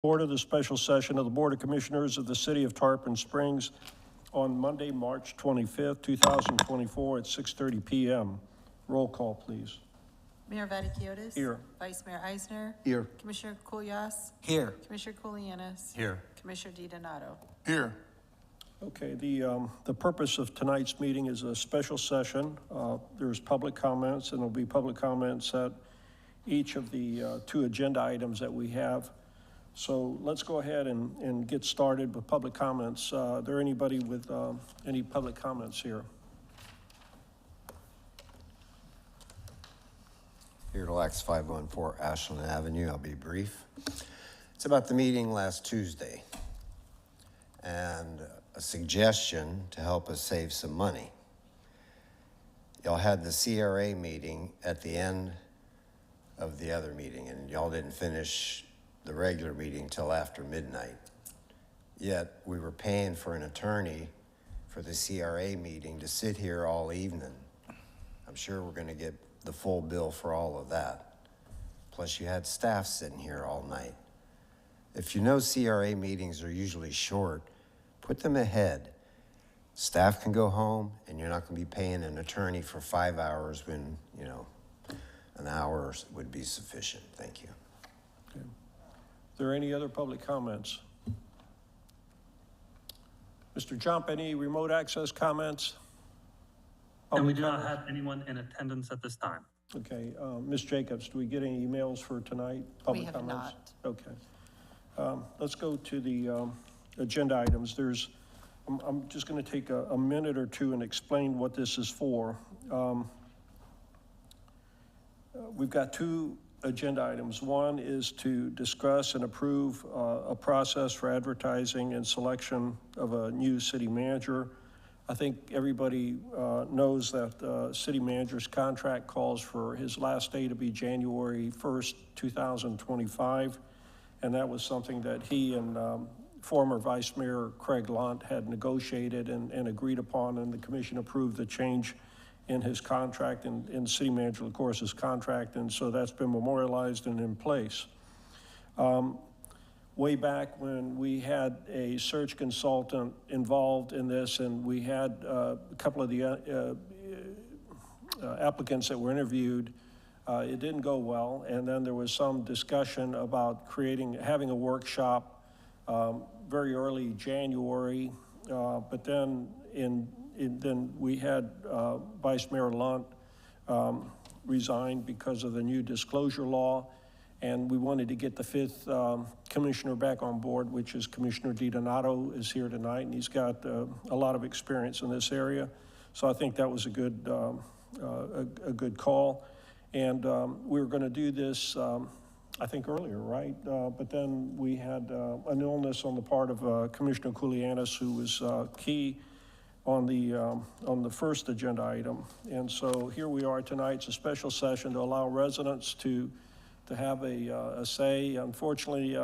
Order the special session of the Board of Commissioners of the City of Tarpon Springs on Monday, March 25th, 2024 at 6:30 p.m. Roll call, please. Mayor Vaticiotis? Here. Vice Mayor Eisner? Here. Commissioner Kulyas? Here. Commissioner Kulianis? Here. Commissioner DiDonato? Here. Okay, the purpose of tonight's meeting is a special session. There's public comments, and there'll be public comments at each of the two agenda items that we have. So let's go ahead and get started with public comments. There anybody with any public comments here? Here to Lax 514 Ashland Avenue. I'll be brief. It's about the meeting last Tuesday and a suggestion to help us save some money. Y'all had the CRA meeting at the end of the other meeting, and y'all didn't finish the regular meeting till after midnight. Yet we were paying for an attorney for the CRA meeting to sit here all evening. I'm sure we're gonna get the full bill for all of that. Plus you had staff sitting here all night. If you know CRA meetings are usually short, put them ahead. Staff can go home and you're not gonna be paying an attorney for 5 hours when, you know, an hour would be sufficient. Thank you. Okay. Are there any other public comments? Mr. Jump, any remote access comments? And we do not have anyone in attendance at this time. Okay, Ms. Jacobs, do we get any emails for tonight? Public We have comments? not. Okay. Let's go to the agenda items. I'm just going to take a minute or two and explain what this is for. We've got two agenda items. One is to discuss and approve a process for advertising and selection of a new city manager. I think everybody knows that the city manager's contract calls for his last day to be January 1st, 2025. And that was something that he and former Vice Mayor Craig Lunt had negotiated and agreed upon, and the commission approved the change in his contract and in city manager, of course, his contract. And so that's been memorialized and in place. Way back when we had a search consultant involved in this, and we had a couple of the applicants that were interviewed, it didn't go well. And then there was some discussion about having a workshop very early January, but then then we had Vice Mayor Lunt resign because of the new disclosure law. And we wanted to get the fifth commissioner back on board, which is Commissioner DiDonato is here tonight, and he's got a lot of experience in this area. So I think that was a good call. And we were going to do this, I think earlier, right? But then we had an illness on the part of Commissioner Kulianis, who was key on the first agenda item. And so here we are tonight. It's a special session to allow residents to have a say. Unfortunately,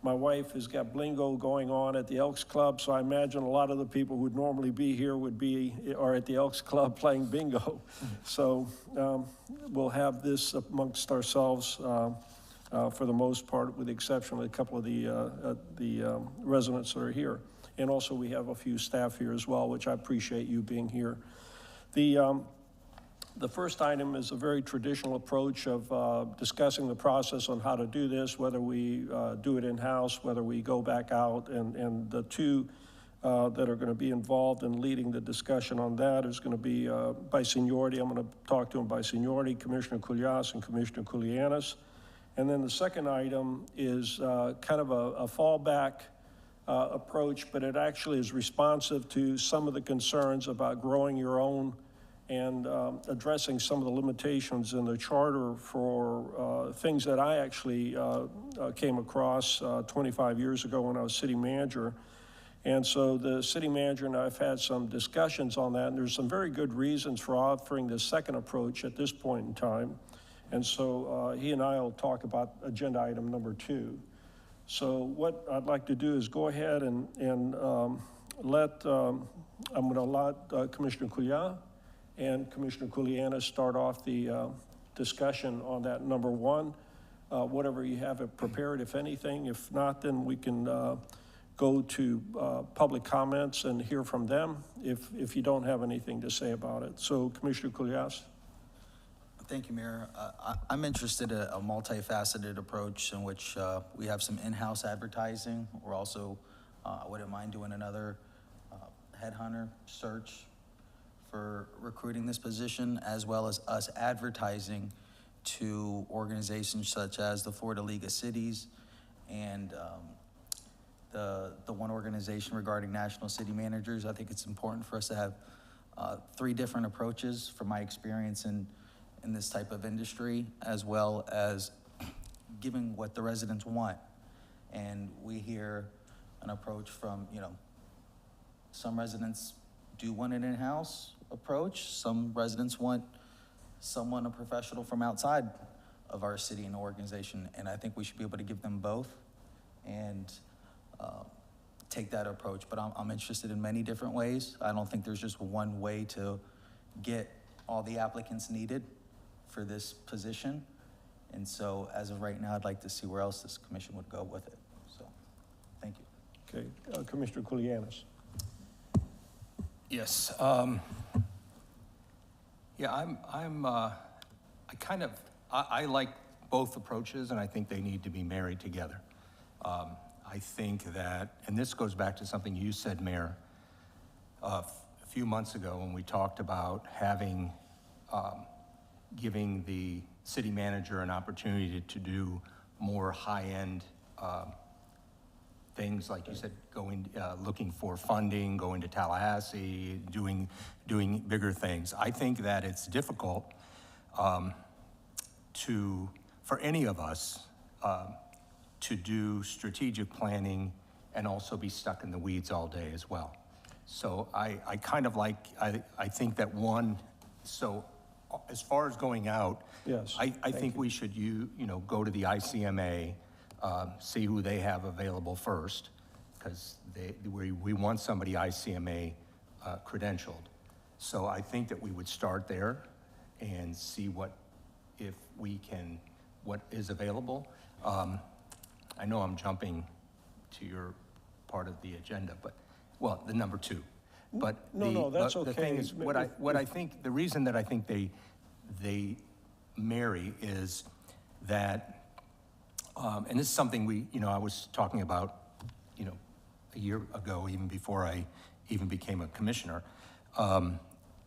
my wife has got Blingo going on at the Elks Club, so I imagine a lot of the people who'd normally be here are at the Elks Club playing bingo. So we'll have this amongst ourselves for the most part, with the exception of a couple of the residents that are here. And also we have a few staff here as well, which I appreciate you being here. The first item is a very traditional approach of discussing the process on how to do this, whether we do it in-house, whether we go back out, and the two that are going to be involved in leading the discussion on that is going to be by seniority. I'm going to talk to them by seniority, Commissioner Kulyas and Commissioner Kulianis. And then the second item is kind of a fallback approach, but it actually is responsive to some of the concerns about growing your own and addressing some of the limitations in the charter for things that I actually came across 25 years ago when I was city manager. And so the city manager and I have had some discussions on that, and there's some very good reasons for offering this second approach at this point in time. And so he and I will talk about agenda item number 2. So what I'd like to do is go ahead and I'm going to let Commissioner Kulyas and Commissioner Kulianis start off the discussion on that number 1. whatever you have it prepared, if anything. If not, then we can go to public comments and hear from them if you don't have anything to say about it. So Commissioner Kulyas? Thank you, Mayor. I'm interested in a multifaceted approach in which we have some in-house advertising. We're also, I wouldn't mind doing another headhunter search for recruiting this position, as well as us advertising to organizations such as the Florida League of Cities and the one organization regarding national city managers. I think it's important for us to have 3 different approaches from my experience in this type of industry, as well as giving what the residents want. And we hear an approach from, some residents do want an in-house approach. Some residents want someone, a professional from outside of our city and organization. And I think we should be able to give them both and take that approach. But I'm interested in many different ways. I don't think there's just one way to get all the applicants needed for this position. And so as of right now, I'd like to see where else this commission would go with it. So, thank you. Okay, Commissioner Kulianis. Yes. Yeah, I like both approaches, and I think they need to be married together. I think that, and this goes back to something you said, Mayor, a few months ago when we talked about having, giving the city manager an opportunity to do more high-end things, like you said, looking for funding, going to Tallahassee, doing bigger things. I think that it's difficult for any of us to do strategic planning and also be stuck in the weeds all day as well. So I kind of like, I think that so as far as going out, Yes, I think we should go to the ICMA, see who they have available first, because we want somebody ICMA credentialed. So I think that we would start there and see what is available. I know I'm jumping to your part of the agenda, but, well, the number 2. But No, that's the thing okay. is, what I think, the reason that I think they marry is that, and this is something I was talking about, a year ago, even before I even became a commissioner,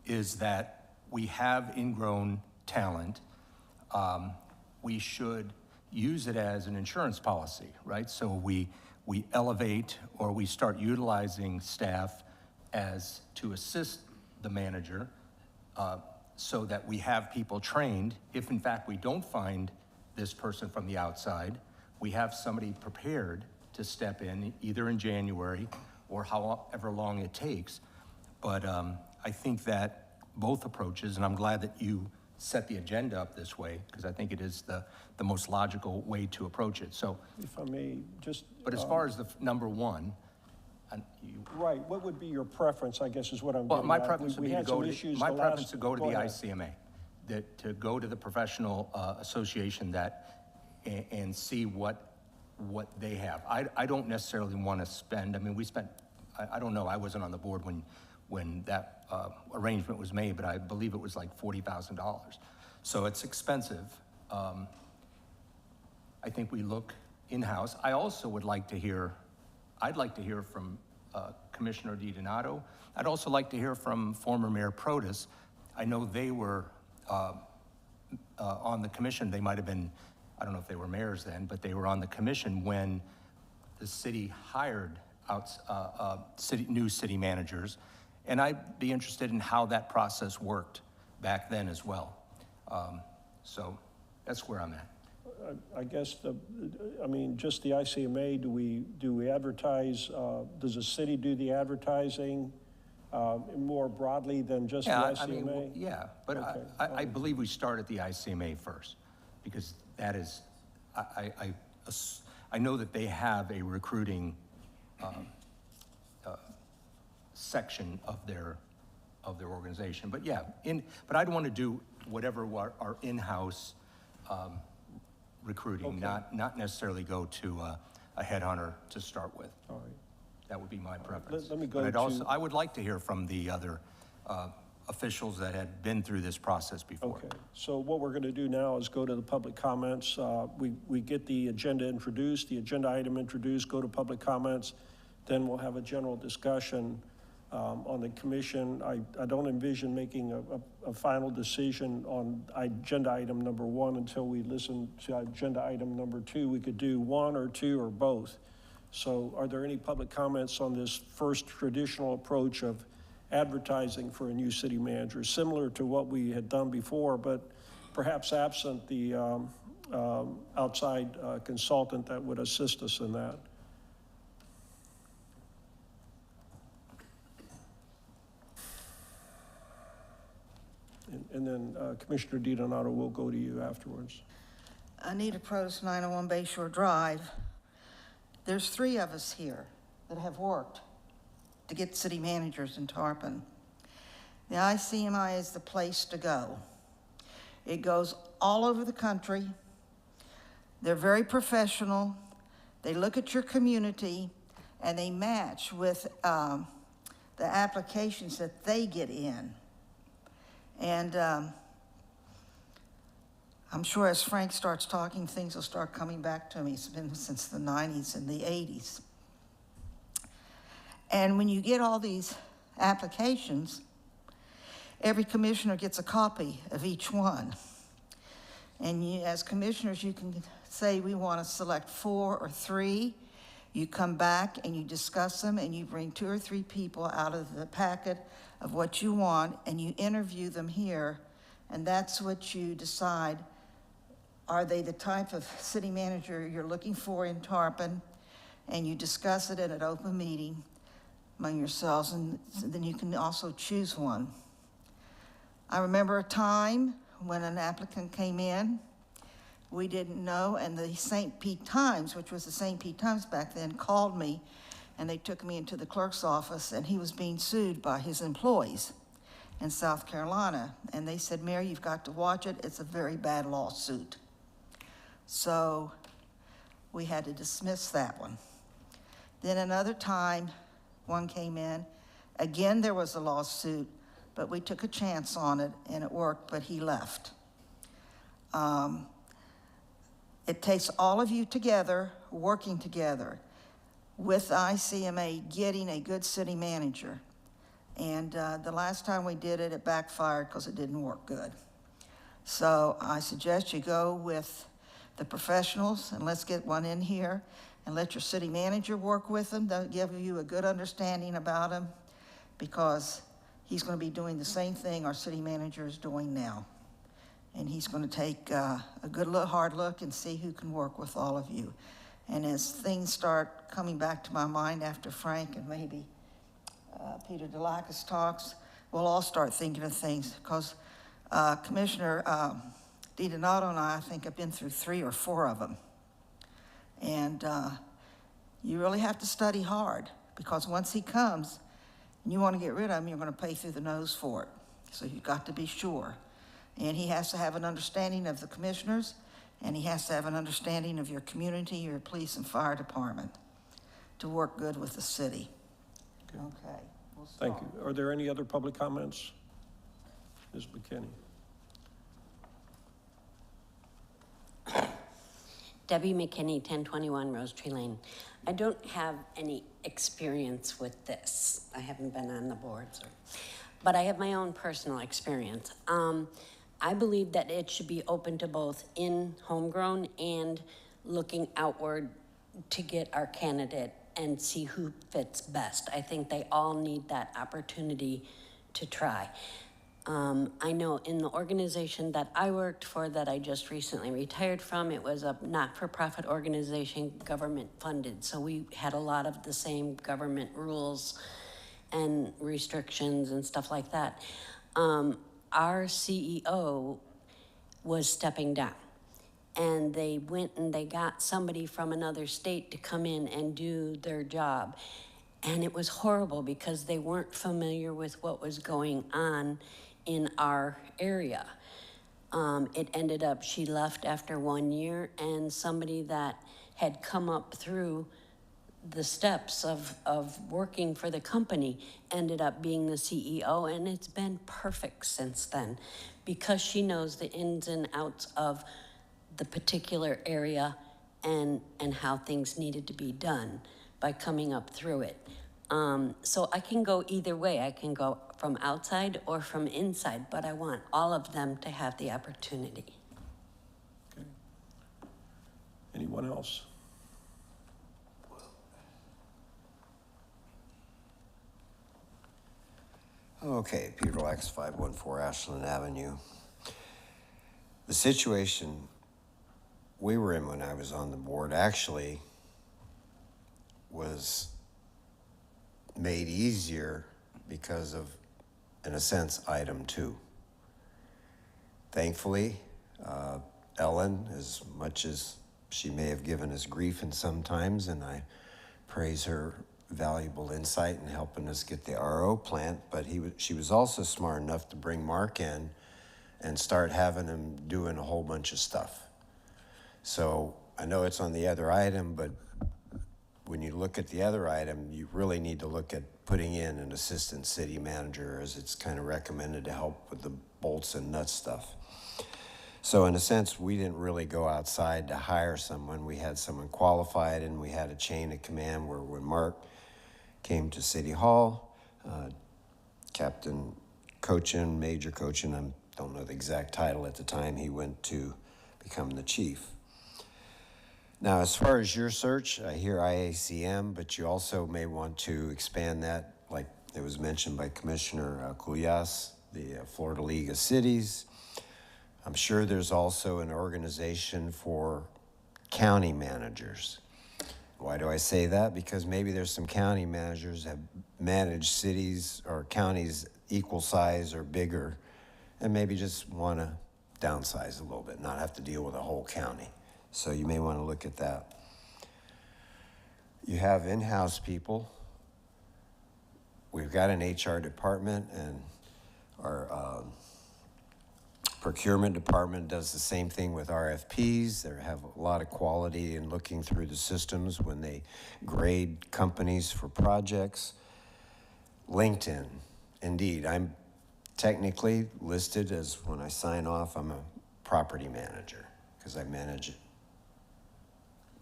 is that we have ingrown talent. We should use it as an insurance policy, right? So we elevate or we start utilizing staff to assist the manager, so that we have people trained. If in fact we don't find this person from the outside, we have somebody prepared to step in either in January or however long it takes. But I think that both approaches, and I'm glad that you set the agenda up this way, because I think it is the most logical way to approach it. So, If I may, just... but as far as the number 1, Right, what would be your preference, I guess, is what I'm well, getting my at. preference We would be to had go some to, issues my the preference last- to go to Go the ahead. ICMA, to go to the professional association and see what they have. I don't necessarily want to spend, I mean, I don't know, I wasn't on the board when that arrangement was made, but I believe it was like $40,000. So it's expensive. I think we look in-house. I also would like to hear, I'd like to hear from Commissioner DiDonato. I'd also like to hear from former Mayor Protas. I know they were on the commission. They might have been, I don't know if they were mayors then, but they were on the commission when the city hired new city managers. And I'd be interested in how that process worked back then as well. So that's where I'm at. I guess just the ICMA, do we advertise, does the city do the advertising more broadly than just the ICMA? I mean, yeah, but Okay. I believe we start at the ICMA first, because that is, I know that they have a recruiting section of their organization, but yeah, but I'd want to do whatever our in-house recruiting, Okay. not necessarily go to a headhunter to start with. All right. That would be my preference. let me go But I'd also, to- I would like to hear from the other officials that had been through this process before. Okay, so what we're going to do now is go to the public comments. We get the agenda introduced, the agenda item introduced, go to public comments, then we'll have a general discussion on the commission. I don't envision making a final decision on agenda item number 1 until we listen to agenda item number 2. We could do 1 or 2 or both. So are there any public comments on this first traditional approach of advertising for a new city manager, similar to what we had done before, but perhaps absent the outside consultant that would assist us in that? And then Commissioner DiDonato, will go to you afterwards. Anita Prost, 901 Bayshore Drive. There's 3 of us here that have worked to get city managers in Tarpon. The ICMI is the place to go. It goes all over the country. They're very professional. They look at your community and they match with the applications that they get in. And I'm sure as Frank starts talking, things will start coming back to me. It's been since the 90s and the 80s. And when you get all these applications, every commissioner gets a copy of each one. And you, as commissioners, you can say, we want to select 4 or 3. You come back and you discuss them and you bring 2 or 3 people out of the packet of what you want and you interview them here. And that's what you decide. Are they the type of city manager you're looking for in Tarpon? And you discuss it in an open meeting among yourselves, and then you can also choose one. I remember a time when an applicant came in, we didn't know, and the St. Pete Times, which was the St. Pete Times back then, called me, and they took me into the clerk's office, and he was being sued by his employees in South Carolina. And they said, Mary, you've got to watch it. It's a very bad lawsuit. So we had to dismiss that one. Then another time, one came in. Again, there was a lawsuit, but we took a chance on it, and it worked, but he left. It takes all of you together, working together with ICMA, getting a good city manager. And the last time we did it, it backfired because it didn't work good. So I suggest you go with the professionals, and let's get one in here, and let your city manager work with them. They'll give you a good understanding about him, because he's going to be doing the same thing our city manager is doing now. And he's going to take a good look, hard look and see who can work with all of you. And as things start coming back to my mind after Frank and maybe Peter DeLacus talks, we'll all start thinking of things, because Commissioner DiDonato and I think, have been through 3 or 4 of them. And you really have to study hard, because once he comes and you want to get rid of him, you're going to pay through the nose for it. So you've got to be sure. And he has to have an understanding of the commissioners, and he has to have an understanding of your community, your police and fire department, to work good with the city. Okay. We'll Thank start. you. Are there any other public comments? Ms. McKinney? Debbie McKinney, 1021 Rose Tree Lane. I don't have any experience with this. I haven't been on the boards, but I have my own personal experience. I believe that it should be open to both in homegrown and looking outward to get our candidate and see who fits best. I think they all need that opportunity to try. I know in the organization that I worked for, that I just recently retired from, it was a not-for-profit organization, government funded. So we had a lot of the same government rules and restrictions and stuff like that. Our CEO was stepping down, and they went and they got somebody from another state to come in and do their job. And it was horrible, because they weren't familiar with what was going on in our area. It ended up, she left after 1 year, and somebody that had come up through the steps of working for the company ended up being the CEO, and it's been perfect since then because she knows the ins and outs of the particular area and how things needed to be done by coming up through it. So I can go either way. I can go from outside or from inside, but I want all of them to have the opportunity. Okay. Anyone else? Okay, Peter Lax, 514 Ashland Avenue. The situation we were in when I was on the board actually was made easier because of, in a sense, item 2. Thankfully, Ellen, as much as she may have given us grief in some times, and I praise her valuable insight in helping us get the RO plant, but she was also smart enough to bring Mark in and start having him doing a whole bunch of stuff. So I know it's on the other item, but when you look at the other item, you really need to look at putting in an assistant city manager, as it's kind of recommended to help with the bolts and nuts stuff. So in a sense, we didn't really go outside to hire someone. We had someone qualified, and we had a chain of command where when Mark came to City Hall, Captain Cochin, Major Cochin, I don't know the exact title at the time, he went to become the chief. Now, as far as your search, I hear IACM, but you also may want to expand that, like it was mentioned by Commissioner Koulias, the Florida League of Cities. I'm sure there's also an organization for county managers. Why do I say that? Because maybe there's some county managers that have managed cities or counties equal size or bigger, and maybe just want to downsize a little bit, not have to deal with a whole county. So you may want to look at that. You have in-house people. We've got an HR department, and our procurement department does the same thing with RFPs. They have a lot of quality in looking through the systems when they grade companies for projects. LinkedIn, indeed, I'm technically listed as, when I sign off, I'm a property manager because I manage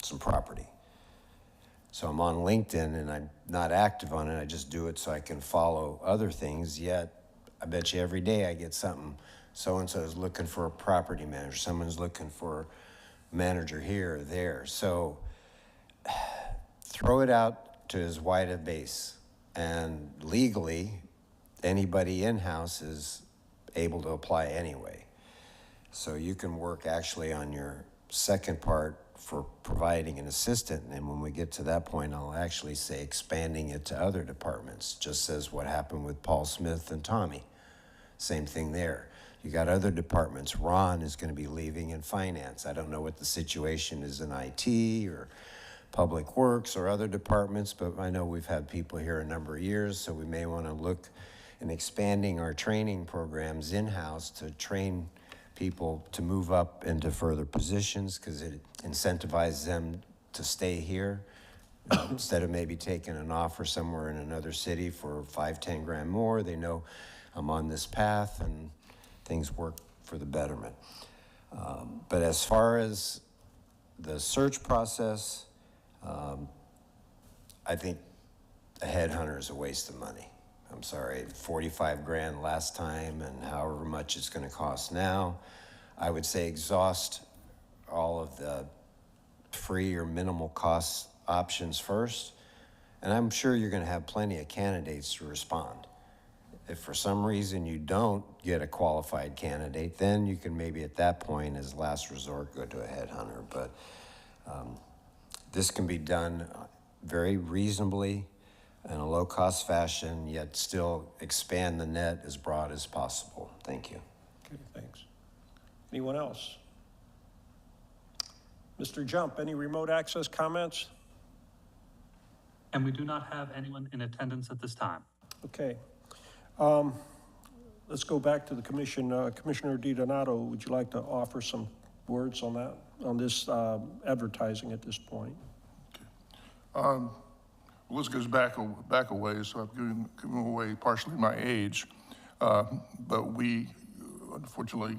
some property. So I'm on LinkedIn and I'm not active on it. I just do it so I can follow other things. Yet I bet you every day I get something. So-and-so is looking for a property manager. Someone's looking for a manager here or there. So throw it out to as wide a base. And legally, anybody in-house is able to apply anyway. So you can work actually on your second part for providing an assistant. And when we get to that point, I'll actually say expanding it to other departments, just as what happened with Paul Smith and Tommy. Same thing there. You got other departments. Ron is going to be leaving in finance. I don't know what the situation is in IT or Public Works or other departments, but I know we've had people here a number of years, so we may want to look in expanding our training programs in-house to train people to move up into further positions, because it incentivizes them to stay here instead of maybe taking an offer somewhere in another city for 5-10 grand more. They know I'm on this path and things work for the betterment. But as far as the search process, I think a headhunter is a waste of money. I'm sorry, 45 grand last time and however much it's going to cost now. I would say exhaust all of the free or minimal cost options first, and I'm sure you're going to have plenty of candidates to respond. If for some reason you don't get a qualified candidate, then you can maybe at that point, as last resort, go to a headhunter. But this can be done very reasonably in a low-cost fashion, yet still expand the net as broad as possible. Thank you. Okay, thanks. Anyone else? Mr. Jump, any remote access comments? And we do not have anyone in attendance at this time. Okay. let's go back to the commission. Commissioner DiDonato, would you like to offer some words on that, on this advertising at this point? Well, this goes back a ways, so I'm giving away partially my age. But we, unfortunately,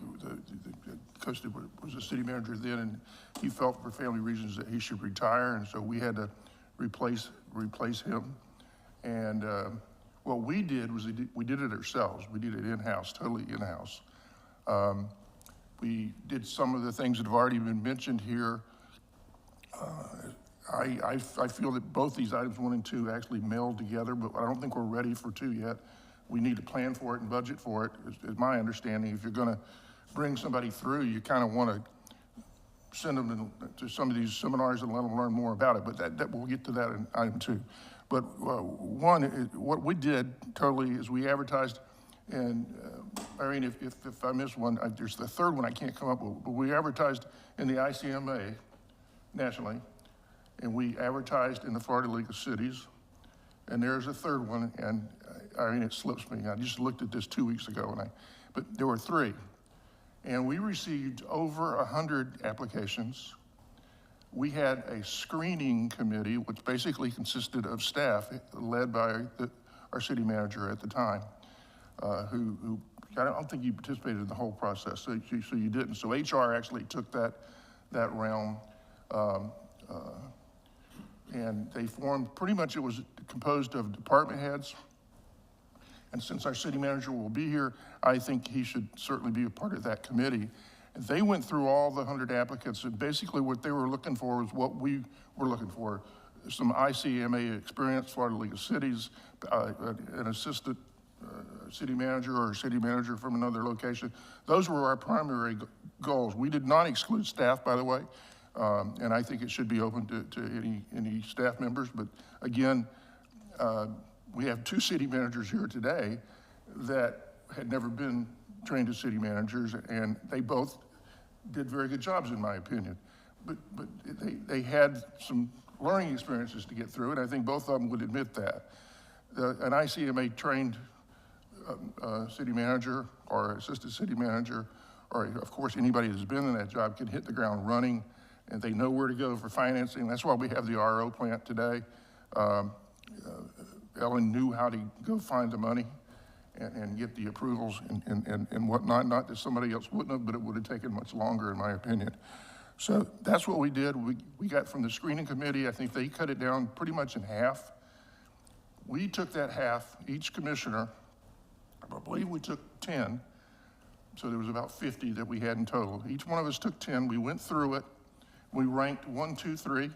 Costa was a city manager then, and he felt for family reasons that he should retire, and so we had to replace him. And what we did was we did it ourselves. We did it in-house, totally in-house. We did some of the things that have already been mentioned here. I feel that both these items, 1 and 2, actually meld together, but I don't think we're ready for 2 yet. We need to plan for it and budget for it, is my understanding. If you're gonna bring somebody through, you kind of want to send them to some of these seminars and let them learn more about it, but that we'll get to that in item 2. But what we did totally is we advertised, and Irene, if I miss one, there's the third one I can't come up with, but we advertised in the ICMA nationally, and we advertised in the Florida League of Cities, and there's a third one, and I mean, it slips me. I just looked at this 2 weeks ago, but there were 3. And we received over 100 applications. We had a screening committee, which basically consisted of staff led by our city manager at the time, who I don't think you participated in the whole process, so you didn't. So HR actually took that realm, and they formed, pretty much it was composed of department heads. And since our city manager will be here, I think he should certainly be a part of that committee. And they went through all the 100 applicants, and basically what they were looking for was what we were looking for. Some ICMA experience, Florida League of Cities, an assistant city manager or a city manager from another location. Those were our primary goals. We did not exclude staff, by the way, and I think it should be open to any staff members. But again, we have 2 city managers here today that had never been trained as city managers, and they both did very good jobs, in my opinion. But they had some learning experiences to get through, and I think both of them would admit that. An ICMA trained city manager or assistant city manager, or of course anybody that's been in that job, can hit the ground running, and they know where to go for financing. That's why we have the RO plant today. Ellen knew how to go find the money and get the approvals and whatnot. Not that somebody else wouldn't have, but it would have taken much longer, in my opinion. So that's what we did. We got from the screening committee, I think they cut it down pretty much in half. We took that half, each commissioner, I believe we took 10, so there was about 50 that we had in total. Each one of us took 10, we went through it, we ranked 1, 2, 3,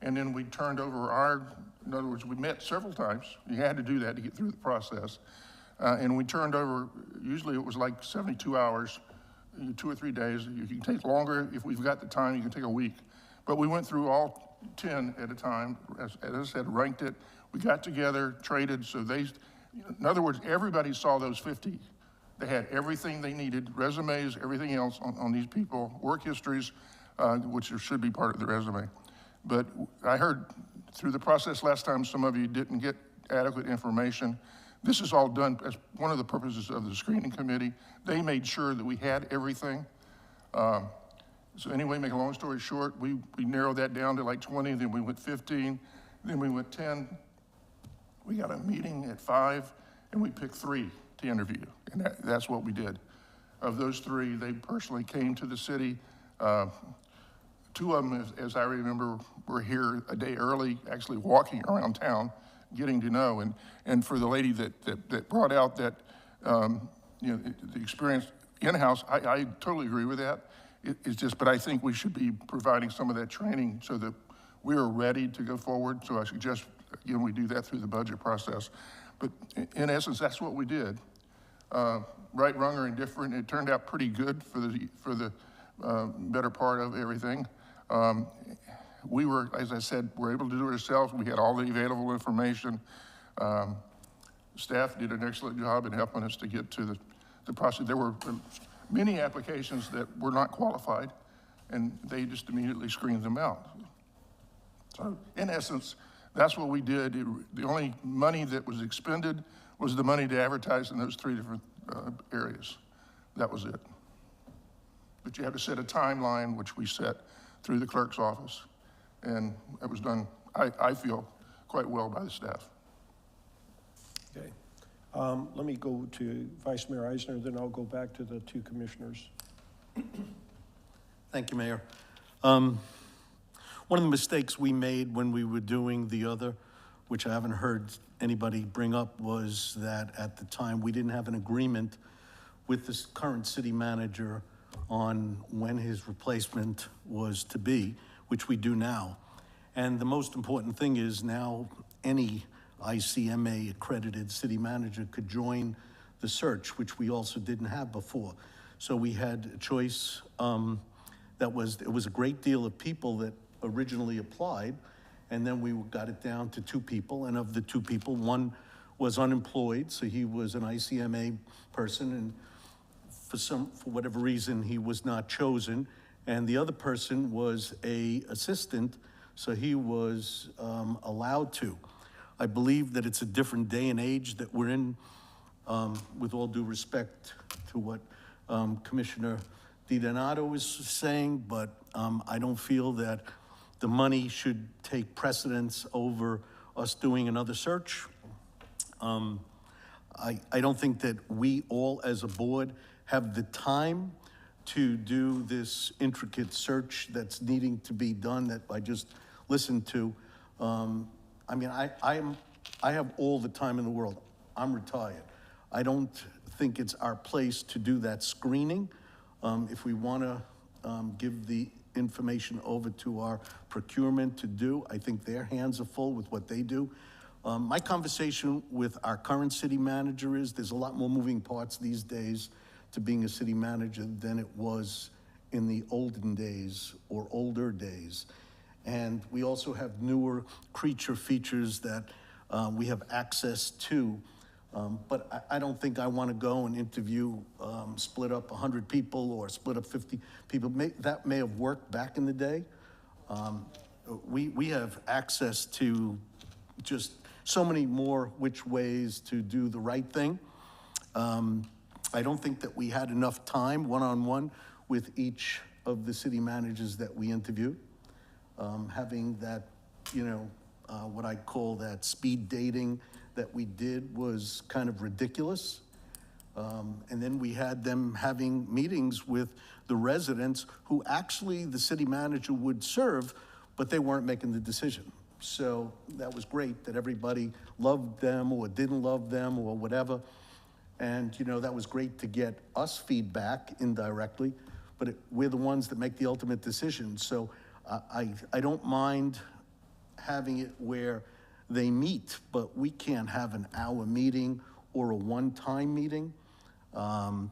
and then we turned over in other words, we met several times. You had to do that to get through the process. And we turned over, usually it was like 72 hours, 2 or 3 days. You can take longer. If we've got the time, you can take a week. But we went through all 10 at a time, as I said, ranked it. We got together, traded, so in other words, everybody saw those 50. They had everything they needed, resumes, everything else on these people, work histories, which should be part of the resume. But I heard through the process last time, some of you didn't get adequate information. This is all done as one of the purposes of the screening committee. They made sure that we had everything. So anyway, make a long story short, we narrowed that down to like 20, then we went 15, then we went 10. We got a meeting at 5, and we picked 3 to interview, and that's what we did. Of those 3, they personally came to the city. 2 of them, as I remember, were here a day early, actually walking around town, getting to know. And for the lady that brought out that, the experience in-house, I totally agree with that. It's just, but I think we should be providing some of that training so that we are ready to go forward. So I suggest, again, we do that through the budget process. But in essence, that's what we did. Right, wrong, or indifferent, it turned out pretty good for the better part of everything. We were, as I said, we're able to do it ourselves. We had all the available information. Staff did an excellent job in helping us to get to the process. There were many applications that were not qualified, and they just immediately screened them out. So in essence, that's what we did. The only money that was expended was the money to advertise in those 3 different areas. That was it. But you had to set a timeline, which we set through the clerk's office. And it was done, I feel, quite well by the staff. Okay. Let me go to Vice Mayor Eisner, then I'll go back to the 2 commissioners. Thank you, Mayor. One of the mistakes we made when we were doing the other, which I haven't heard anybody bring up, was that at the time, we didn't have an agreement with this current city manager on when his replacement was to be, which we do now. And the most important thing is now any ICMA accredited city manager could join the search, which we also didn't have before. So we had a choice. It was a great deal of people that originally applied, and then we got it down to 2 people, and of the 2 people, one was unemployed, so he was an ICMA person, and for whatever reason, he was not chosen, and the other person was a assistant, so he was allowed to. I believe that it's a different day and age that we're in, with all due respect to what Commissioner DiDonato is saying, but I don't feel that the money should take precedence over us doing another search. I don't think that we all as a board have the time to do this intricate search that's needing to be done that I just listened to. I mean, I have all the time in the world. I'm retired. I don't think it's our place to do that screening. If we want to give the information over to our procurement to do, I think their hands are full with what they do. My conversation with our current city manager is there's a lot more moving parts these days to being a city manager than it was in the olden days or older days. And we also have newer creature features that we have access to. But I don't think I want to go and interview, split up 100 people or split up 50 people. That may have worked back in the day. We have access to just so many more which ways to do the right thing. I don't think that we had enough time one-on-one with each of the city managers that we interviewed. Having that, what I call that speed dating that we did was kind of ridiculous. And then we had them having meetings with the residents who actually the city manager would serve, but they weren't making the decision. So that was great that everybody loved them or didn't love them or whatever. And, that was great to get us feedback indirectly, but we're the ones that make the ultimate decision. So I don't mind having it where they meet, but we can't have an hour meeting or a one-time meeting. So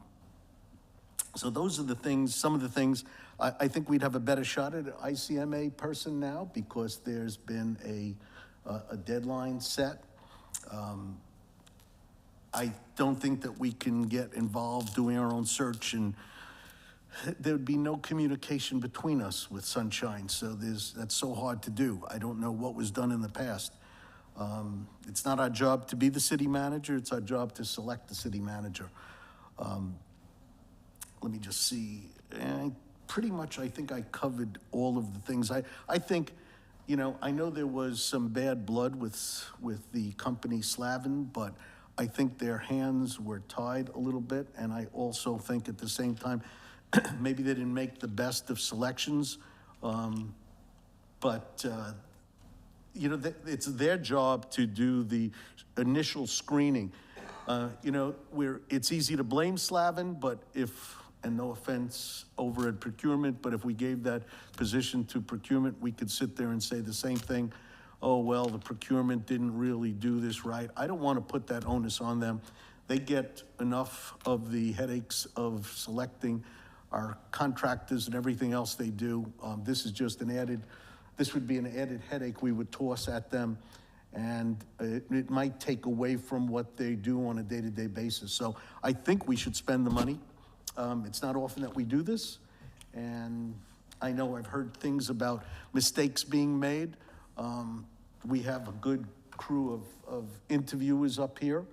those are the things, some of the things, I think we'd have a better shot at an ICMA person now because there's been a deadline set. I don't think that we can get involved doing our own search, and there'd be no communication between us with Sunshine, so that's so hard to do. I don't know what was done in the past. It's not our job to be the city manager, it's our job to select the city manager. Let me just see, pretty much I think I covered all of the things. I think, I know there was some bad blood with the company Slavin, but I think their hands were tied a little bit, and I also think at the same time, maybe they didn't make the best of selections, but it's their job to do the initial screening. It's easy to blame Slavin, but and no offense over at procurement, but if we gave that position to procurement, we could sit there and say the same thing. Oh, well, the procurement didn't really do this right. I don't want to put that onus on them. They get enough of the headaches of selecting our contractors and everything else they do. This would be an added headache we would toss at them, and it might take away from what they do on a day-to-day basis. So I think we should spend the money. It's not often that we do this, and I know I've heard things about mistakes being made. We have a good crew of interviewers up here.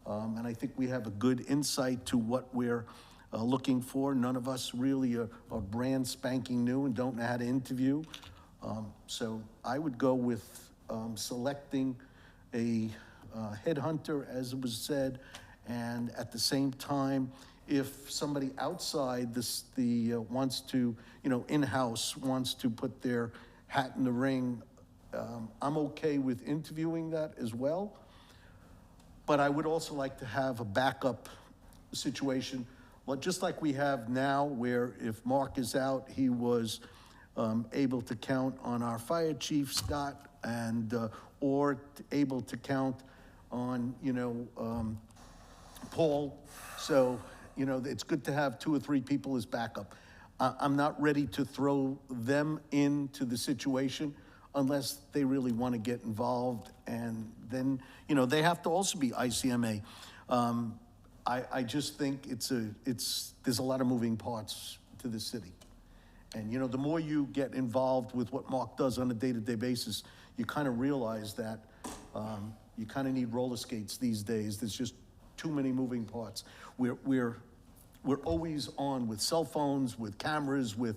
And I think we have a good insight to what we're looking for. None of us really are brand spanking new and don't know how to interview. So I would go with selecting a headhunter, as it was said, and at the same time, if somebody outside wants to, in-house wants to put their hat in the ring, I'm okay with interviewing that as well. But I would also like to have a backup situation, well, just like we have now, where if Mark is out, he was able to count on our fire chief, Scott, and, or able to count on, Paul. So, it's good to have 2 or 3 people as backup. I'm not ready to throw them into the situation unless they really want to get involved. And then, they have to also be ICMA. I just think there's a lot of moving parts to the city. And, the more you get involved with what Mark does on a day-to-day basis, you kind of realize that you kind of need roller skates these days. There's just too many moving parts. We're always on with cell phones, with cameras, with,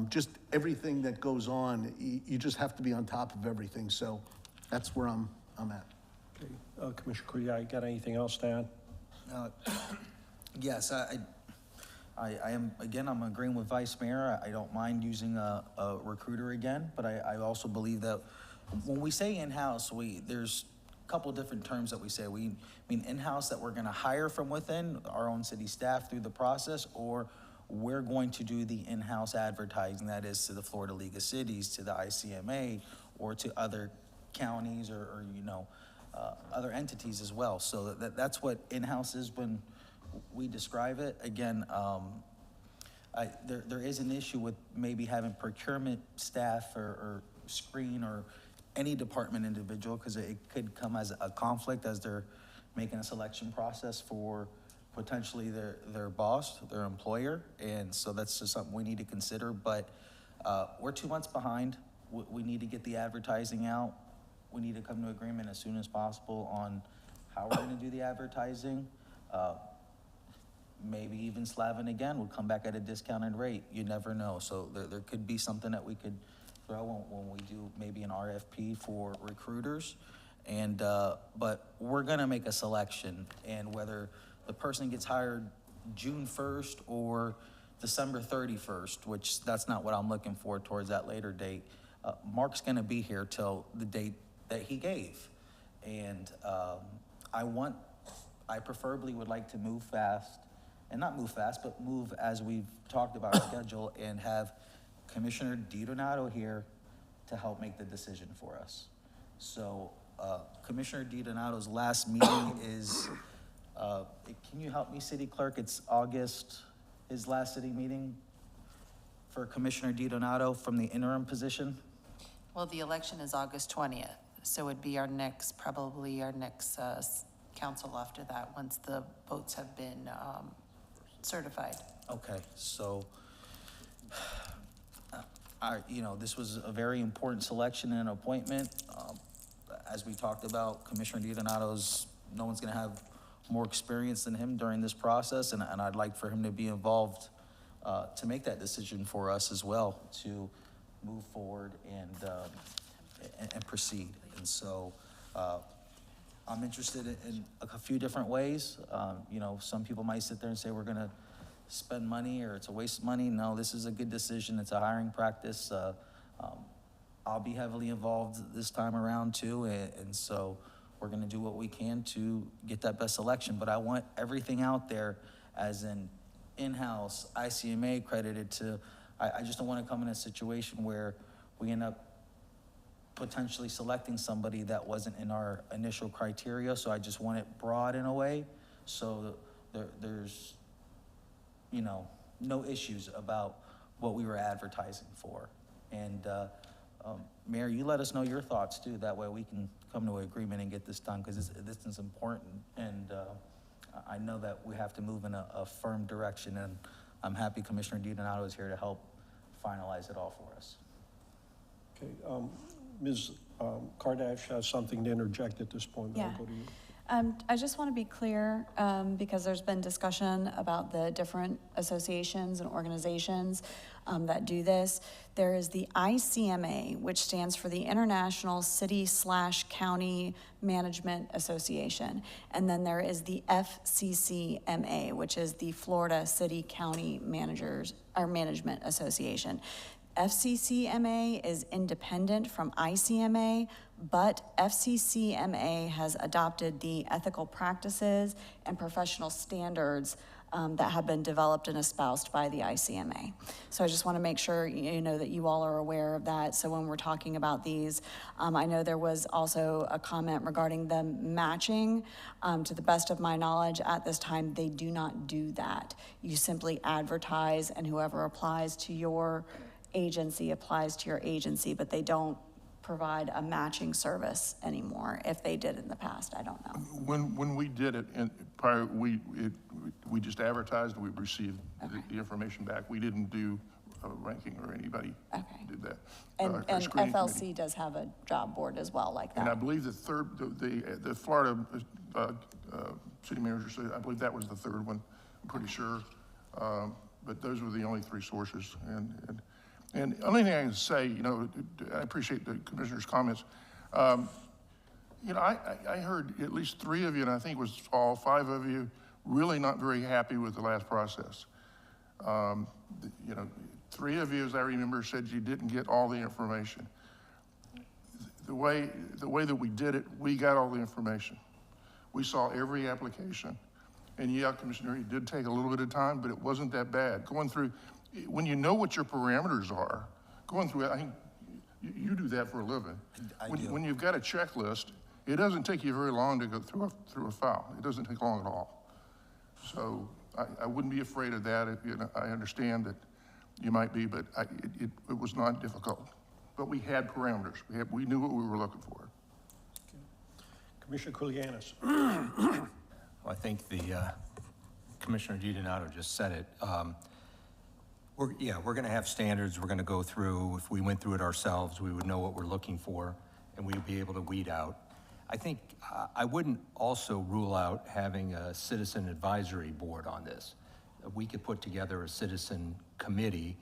just everything that goes on. You just have to be on top of everything. So that's where I'm at. Okay. Commissioner Kuya, you got anything else to add? Yes, I am, again, I'm agreeing with Vice Mayor. I don't mind using a recruiter again, but I also believe that when we say in-house, there's a couple of different terms that we say. We mean in-house that we're gonna hire from within our own city staff through the process, or we're going to do the in-house advertising, that is to the Florida League of Cities, to the ICMA, or to other counties or other entities as well. So that's what in-house is when we describe it. Again, there is an issue with maybe having procurement staff or screen or any department individual, because it could come as a conflict as they're making a selection process for potentially their boss, their employer. And so that's just something we need to consider. But we're 2 months behind. We need to get the advertising out. We need to come to agreement as soon as possible on how we're gonna do the advertising. Maybe even Slavin again would come back at a discounted rate. You never know. So there could be something that we could throw when we do maybe an RFP for recruiters. And, but we're gonna make a selection, and whether the person gets hired June 1st or December 31st, which that's not what I'm looking for towards that later date, Mark's gonna be here till the date that he gave. And I preferably would like to move fast, and not move fast, but move as we've talked about our schedule, and have Commissioner DiDonato here to help make the decision for us. So Commissioner DiDonato's last meeting is, can you help me, City Clerk? It's August, his last city meeting for Commissioner DiDonato from the interim position? Well, the election is August 20th, so it'd be probably our next council after that, once the votes have been certified. Okay, so, this was a very important selection and appointment. As we talked about, Commissioner DiDonato's, no one's gonna have more experience than him during this process, and I'd like for him to be involved to make that decision for us as well, to move forward and proceed. And so, I'm interested in a few different ways. Some people might sit there and say we're gonna spend money or it's a waste of money. No, this is a good decision. It's a hiring practice. I'll be heavily involved this time around too. And so we're gonna do what we can to get that best selection. But I want everything out there as an in-house ICMA accredited to, I just don't wanna come in a situation where we end up potentially selecting somebody that wasn't in our initial criteria. So I just want it broad in a way, so there's, no issues about what we were advertising for. And Mayor, you let us know your thoughts too. That way we can come to an agreement and get this done, because this is important. And I know that we have to move in a firm direction, and I'm happy Commissioner DiDonato is here to help finalize it all for us. Okay, Ms. Kardash has something to interject at this point. Yeah. I'll go to you. I just want to be clear, because there's been discussion about the different associations and organizations that do this. There is the ICMA, which stands for the International City/County Management Association. And then there is the FCCMA, which is the Florida City County Managers or Management Association. FCCMA is independent from ICMA, but FCCMA has adopted the ethical practices and professional standards that have been developed and espoused by the ICMA. So I just want to make sure you know that you all are aware of that. So when we're talking about these, I know there was also a comment regarding the matching. To the best of my knowledge, at this time, they do not do that. You simply advertise, and whoever applies to your agency applies to your agency, but they don't provide a matching service anymore. If they did in the past, I don't know. When we did it, we just advertised, we received the information back. We didn't do a ranking or anybody did that. And Our screening FLC committee. does have a job board as well like that. And I believe the Florida city manager said, I believe that was the third one, I'm pretty sure. But those were the only three sources. And the only thing I can say, I appreciate the commissioner's comments. I heard at least three of you, and I think it was all five of you, really not very happy with the last process. Three of you, as I remember, said you didn't get all the information. The way that we did it, we got all the information. We saw every application. And yeah, Commissioner, it did take a little bit of time, but it wasn't that bad. Going through, when you know what your parameters are, going through it, I think you do that for a living. When you've got a checklist, it doesn't take you very long to go through a file. It doesn't take long at all. So I wouldn't be afraid of that. I understand that you might be, but it was not difficult. But we had parameters. We knew what we were looking for. Commissioner Kulianis. Well, I think the Commissioner DiDonato just said it. We're going to have standards we're going to go through. If we went through it ourselves, we would know what we're looking for, and we'd be able to weed out. I think I wouldn't also rule out having a citizen advisory board on this. We could put together a citizen committee,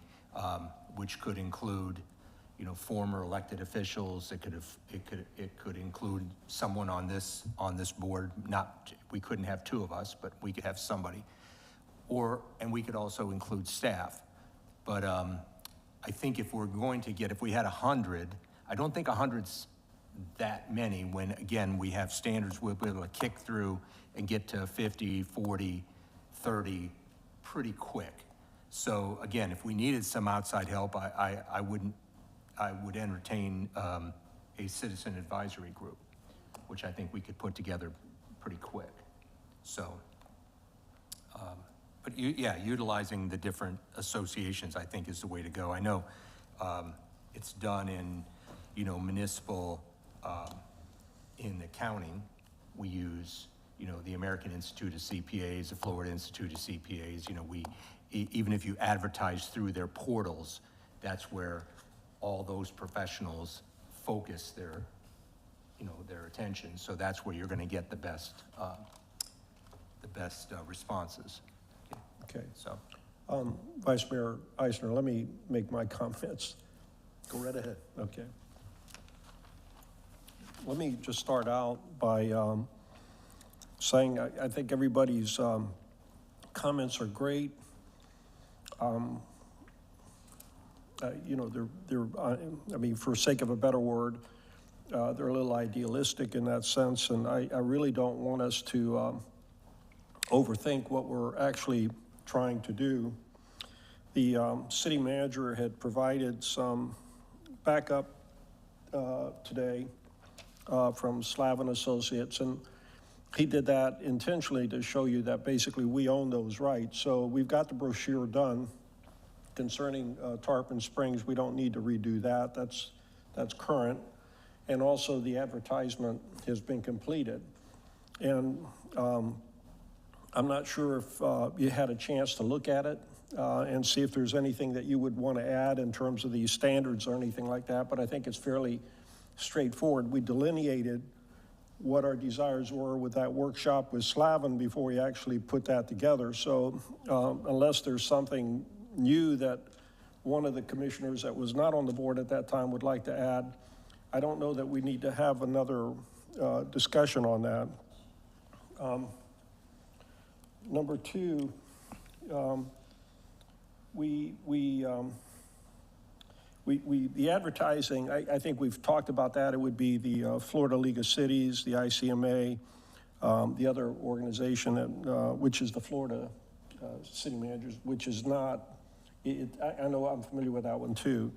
which could include, former elected officials. It could include someone on this board. We couldn't have two of us, but we could have somebody. And we could also include staff. But I think if we had 100, I don't think 100's that many when, again, we have standards we'll be able to kick through and get to 50, 40, 30 pretty quick. So again, if we needed some outside help, I would entertain a citizen advisory group, which I think we could put together pretty quick. So, but utilizing the different associations, I think, is the way to go. I know it's done in, municipal, in accounting, we use, the American Institute of CPAs, the Florida Institute of CPAs, even if you advertise through their portals, that's where all those professionals focus their attention. So that's where you're going to get the best responses. Okay. So, Vice Mayor Eisner, let me make my comments. Go right ahead. Okay. Let me just start out by saying I think everybody's comments are great. For sake of a better word, they're a little idealistic in that sense, and I really don't want us to overthink what we're actually trying to do. The city manager had provided some backup today from Slavin Associates, and he did that intentionally to show you that basically we own those rights. So we've got the brochure done concerning Tarpon Springs. We don't need to redo that. That's current. And also the advertisement has been completed. And I'm not sure if you had a chance to look at it and see if there's anything that you would want to add in terms of these standards or anything like that, but I think it's fairly straightforward. We delineated what our desires were with that workshop with Slavin before we actually put that together. So unless there's something new that one of the commissioners that was not on the board at that time would like to add, I don't know that we need to have another discussion on that. Number two, the advertising, I think we've talked about that. It would be the Florida League of Cities, the ICMA, the other organization, that, which is the Florida City Managers, which is not, I know I'm familiar with that one too.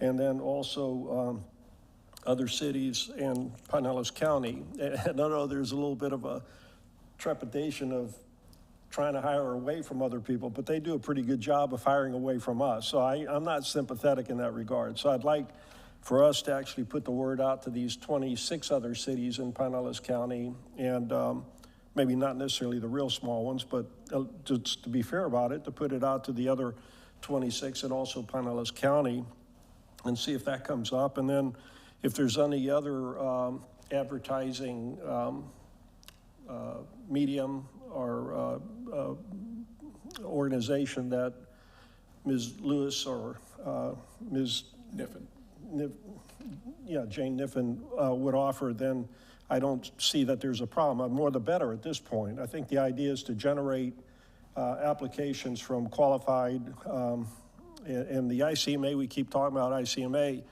And then also other cities and Pinellas County. And I know there's a little bit of a trepidation of trying to hire away from other people, but they do a pretty good job of hiring away from us. So I'm not sympathetic in that regard. So I'd like for us to actually put the word out to these 26 other cities in Pinellas County, and maybe not necessarily the real small ones, but just to be fair about it, to put it out to the other 26 and also Pinellas County and see if that comes up. And then if there's any other advertising medium or organization that Ms. Lewis or Ms. Niffen, Jane Niffen would offer, then I don't see that there's a problem. More the better at this point. I think the idea is to generate applications from qualified, and the ICMA, we keep talking about ICMA,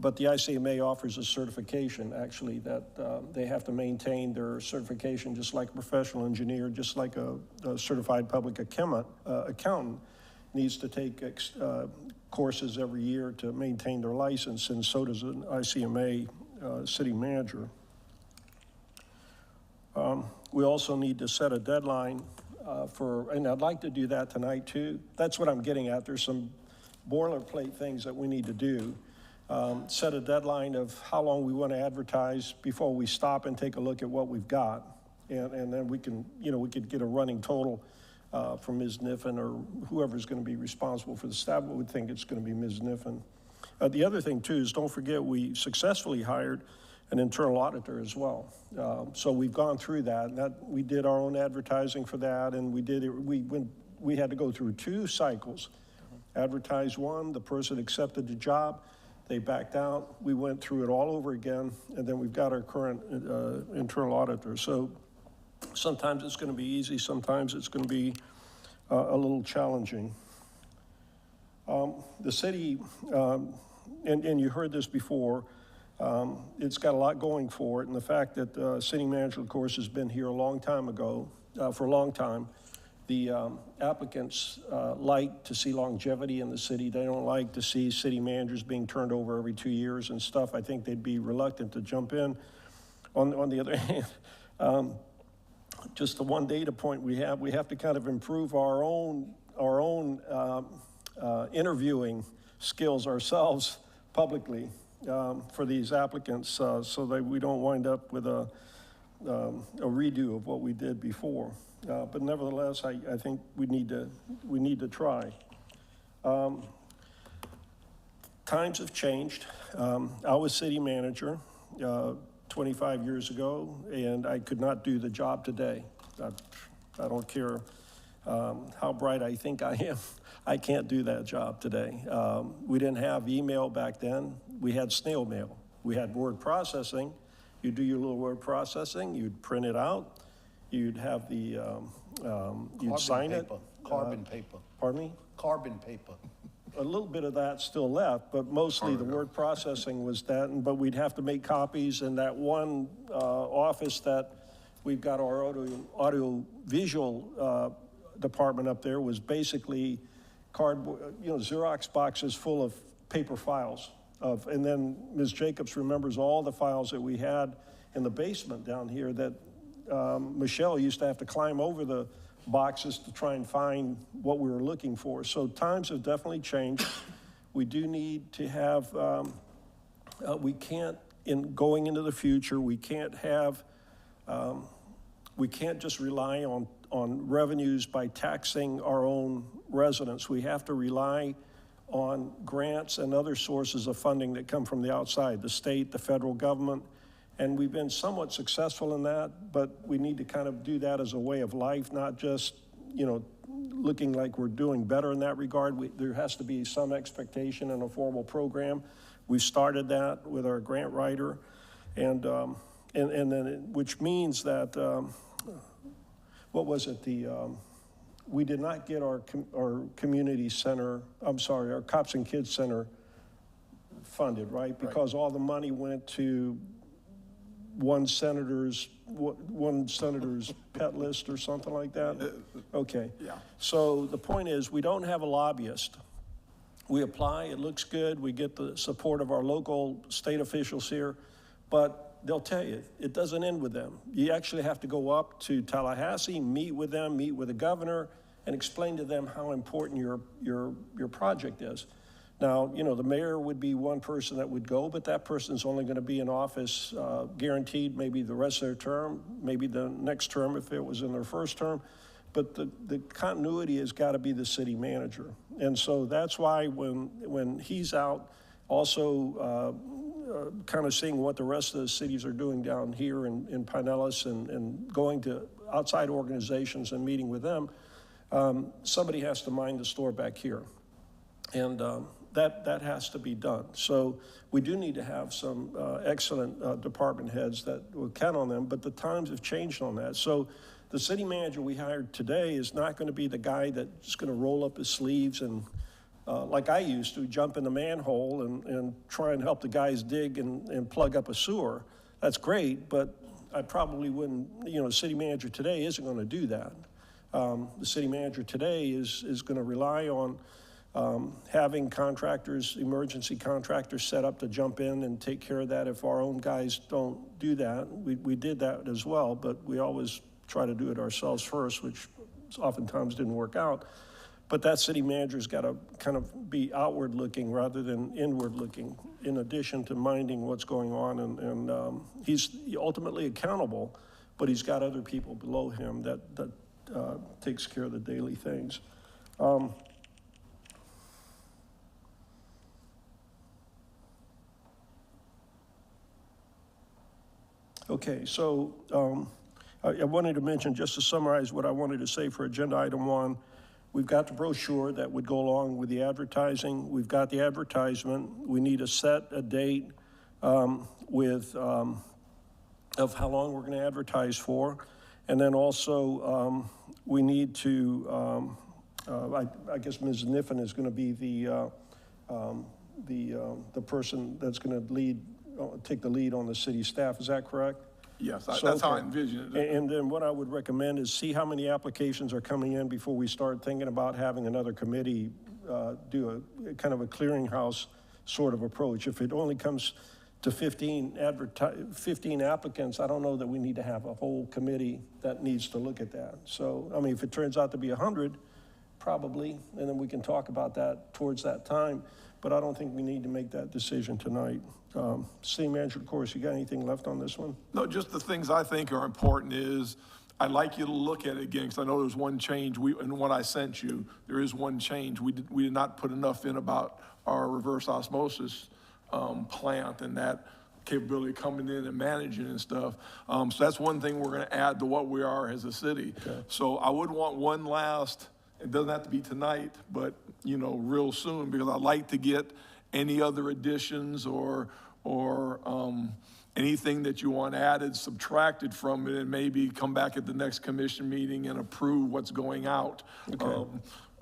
but the ICMA offers a certification, actually, that they have to maintain their certification just like a professional engineer, just like a certified public accountant needs to take courses every year to maintain their license, and so does an ICMA city manager. We also need to set a deadline and I'd like to do that tonight too. That's what I'm getting at. There's some boilerplate things that we need to do. Set a deadline of how long we want to advertise before we stop and take a look at what we've got. And then we can, we could get a running total from Ms. Niffen or whoever's going to be responsible for the staff. We would think it's going to be Ms. Niffen. The other thing too is, don't forget, we successfully hired an internal auditor as well. So we've gone through that, and we did our own advertising for that, and we had to go through 2 cycles. Advertise one, the person accepted the job, they backed out, we went through it all over again, and then we've got our current internal auditor. So sometimes it's going to be easy, sometimes it's going to be a little challenging. The city, and you heard this before, it's got a lot going for it, and the fact that the city manager, of course, has been here a long time ago, for a long time. The applicants like to see longevity in the city. They don't like to see city managers being turned over every 2 years and stuff. I think they'd be reluctant to jump in. On the other hand, just the one data point we have to kind of improve our own interviewing skills ourselves publicly for these applicants, so that we don't wind up with a redo of what we did before. But nevertheless, I think we need to try. Times have changed. I was city manager 25 years ago, and I could not do the job today. I don't care how bright I think I am. I can't do that job today. We didn't have email back then. We had snail mail. We had word processing. You do your little word processing, you'd print it out, you'd have the, you'd sign it. Carbon paper. Pardon me? Carbon paper. A little bit of that still left, but mostly the word processing was that, but we'd have to make copies, and that one office that we've got our audio visual department up there was basically cardboard, Xerox boxes full of paper files. And then Ms. Jacobs remembers all the files that we had in the basement down here that Michelle used to have to climb over the boxes to try and find what we were looking for. So times have definitely changed. We do need to have, we can't, going into the future, we can't just rely on revenues by taxing our own residents. We have to rely on grants and other sources of funding that come from the outside, the state, the federal government, And we've been somewhat successful in that, but we need to kind of do that as a way of life, not just, you know, looking like we're doing better in that regard. There has to be some expectation in a formal program. We've started that with our grant writer, and then which means that, what was it, we did not get our community center, our Cops and Kids Center funded, right? Because all the money went to one senator's pet list or something like that? Okay. Yeah. So the point is, we don't have a lobbyist. We apply, it looks good, we get the support of our local state officials here, but they'll tell you, it doesn't end with them. You actually have to go up to Tallahassee, meet with them, meet with the governor, and explain to them how important your project is. Now, you know, the mayor would be one person that would go, but that person's only going to be in office guaranteed maybe the rest of their term, maybe the next term if it was in their first term. But the continuity has got to be the city manager. And so that's why when he's out, also kind of seeing what the rest of the cities are doing down here in Pinellas and going to outside organizations and meeting with them, somebody has to mind the store back here. And that has to be done. So we do need to have some excellent department heads that will count on them, but the times have changed on that. So the city manager we hired today is not going to be the guy that's going to roll up his sleeves and, like I used to, jump in the manhole and try and help the guys dig and plug up a sewer. That's great, but I probably wouldn't, you know, the city manager today isn't going to do that. The city manager today is going to rely on having contractors, emergency contractors set up to jump in and take care of that if our own guys don't do that. We did that as well, but we always try to do it ourselves first, which oftentimes didn't work out. But that city manager's got to kind of be outward looking rather than inward looking, in addition to minding what's going on. And he's ultimately accountable, but he's got other people below him that takes care of the daily things. Okay, so I wanted to mention, just to summarize what I wanted to say for agenda item 1, we've got the brochure that would go along with the advertising. We've got the advertisement. We need to set a date of how long we're going to advertise for. And then also we need to, I guess Ms. Niffen is going to be the person that's going to take the lead on the city staff. Is that correct? Yes, So, that's how I okay. envision it. And then what I would recommend is see how many applications are coming in before we start thinking about having another committee do a kind of a clearinghouse sort of approach. If it only comes to 15 applicants, I don't know that we need to have a whole committee that needs to look at that. So, I mean, if it turns out to be 100, probably, and then we can talk about that towards that time. But I don't think we need to make that decision tonight. City Manager, of course, you got anything left on this one? No, just the things I think are important is, I'd like you to look at it again, because I know there's one change, in what I sent you, there is one change. We did not put enough in about our reverse osmosis plant and that capability coming in and managing and stuff. So that's one thing we're gonna add to what we are as a city. Okay. So I would want one last, it doesn't have to be tonight, but you know, real soon, because I'd like to get any other additions or anything that you want added, subtracted from it, and maybe come back at the next commission meeting and approve what's going out. Okay.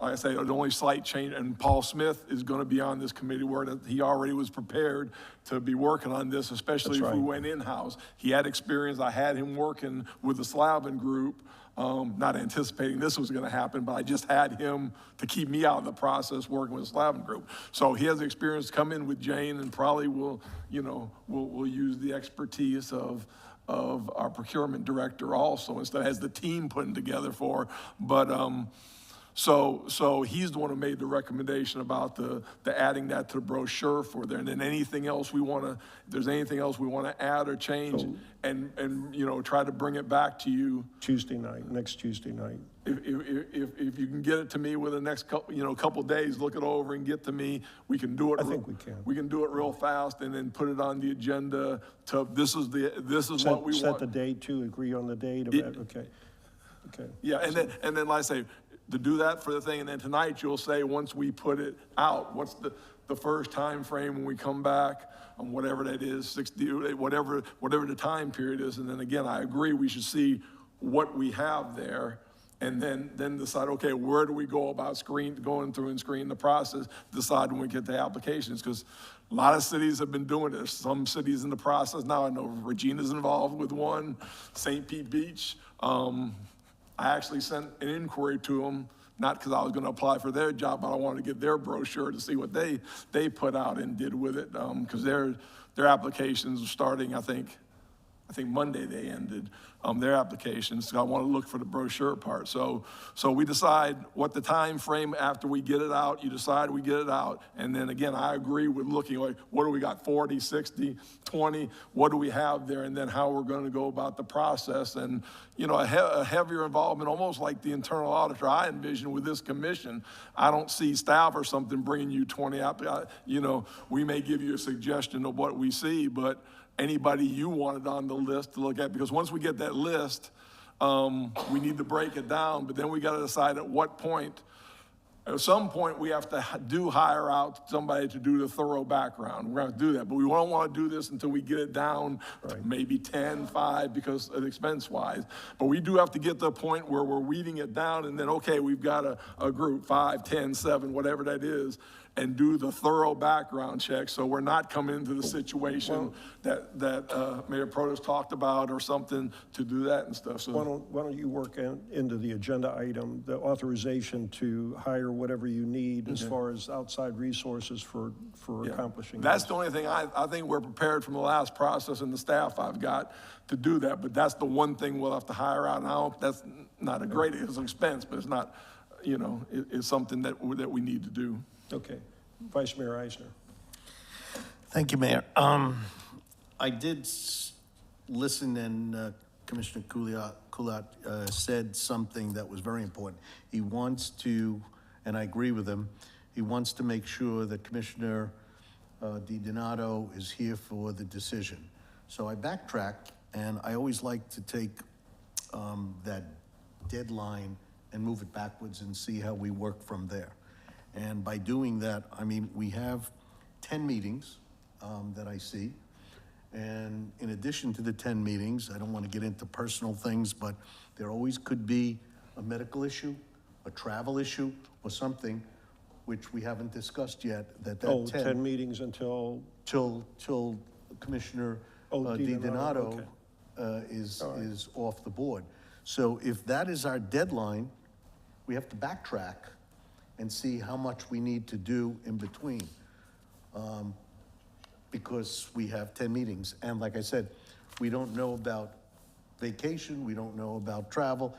Like I say, the only slight change, and Paul Smith is going to be on this committee where he already was prepared to be working on this, especially if we went in-house. He had experience. I had him working with the Slavin Group, not anticipating this was going to happen, but I just had him to keep me out of the process working with the Slavin Group. So he has experience to come in with Jane, and probably will, you know, we'll use the expertise of our procurement director also, instead of as the team putting together for, but so he's the one who made the recommendation about the adding that to the brochure for there. And then anything else we want to, if there's anything else we want to add or change, and you know, try to bring it back to you. Next Tuesday night. if you can get it to me within the next couple days, look it over and get to me, we can do it. I think we can. We can do it real fast and then put it on the agenda to, this is what we Set want. the date to, agree on the date of it, okay. Okay. Yeah, and then like I say, to do that for the thing, and then tonight you'll say, once we put it out, what's the first time frame when we come back, on whatever that is, 60, whatever the time period is, and then again, I agree, we should see what we have there, and then decide, okay, where do we go about going through and screening the process, decide when we get the applications, because a lot of cities have been doing this. Some cities in the process now, I know Regina's involved with one, St. Pete Beach. I actually sent an inquiry to them, not because I was going to apply for their job, but I wanted to get their brochure to see what they put out and did with it, because their applications are starting, I think Monday they ended their applications. So I want to look for the brochure part. So we decide what the time frame after we get it out, you decide we get it out. And then again, I agree with looking like, what do we got, 40, 60, 20? What do we have there? And then how we're going to go about the process. And, a heavier involvement, almost like the internal auditor I envision with this commission. I don't see staff or something bringing you 20 we may give you a suggestion of what we see, but anybody you wanted on the list to look at, because once we get that list, we need to break it down, but then we got to decide at what point. At some point, we have to hire out somebody to do the thorough background. We're going to do that, but we don't want to do this until we get it down to maybe 10, 5, because of expense-wise. But we do have to get to a point where we're weeding it down, and then, okay, we've got a group, 5, 10, 7, whatever that is, and do the thorough background check, so we're not coming into the situation that Mayor Protas talked about or something to do that and stuff. So Why don't you work into the agenda item, the authorization to hire whatever you need as far as outside resources for accomplishing that's this. the only thing I think we're prepared from the last process and the staff I've got to do that, but that's the one thing we'll have to hire out now. That's not a great expense, but it's not, it's something that we need to do. Okay. Vice Mayor Eisner. Thank you, Mayor. I did listen, and Commissioner Kulat said something that was very important. He wants to, and I agree with him, he wants to make sure that Commissioner DiDonato is here for the decision. So I backtracked, and I always like to take that deadline and move it backwards and see how we work from there. And by doing that, we have 10 meetings that I see. And in addition to the 10 meetings, I don't want to get into personal things, but there always could be a medical issue, a travel issue, or something which we haven't discussed yet, that 10 meetings until? Till Commissioner DiDonato is off the board. So if that is our deadline, we have to backtrack and see how much we need to do in between, because we have 10 meetings. And like I said, we don't know about vacation, we don't know about travel,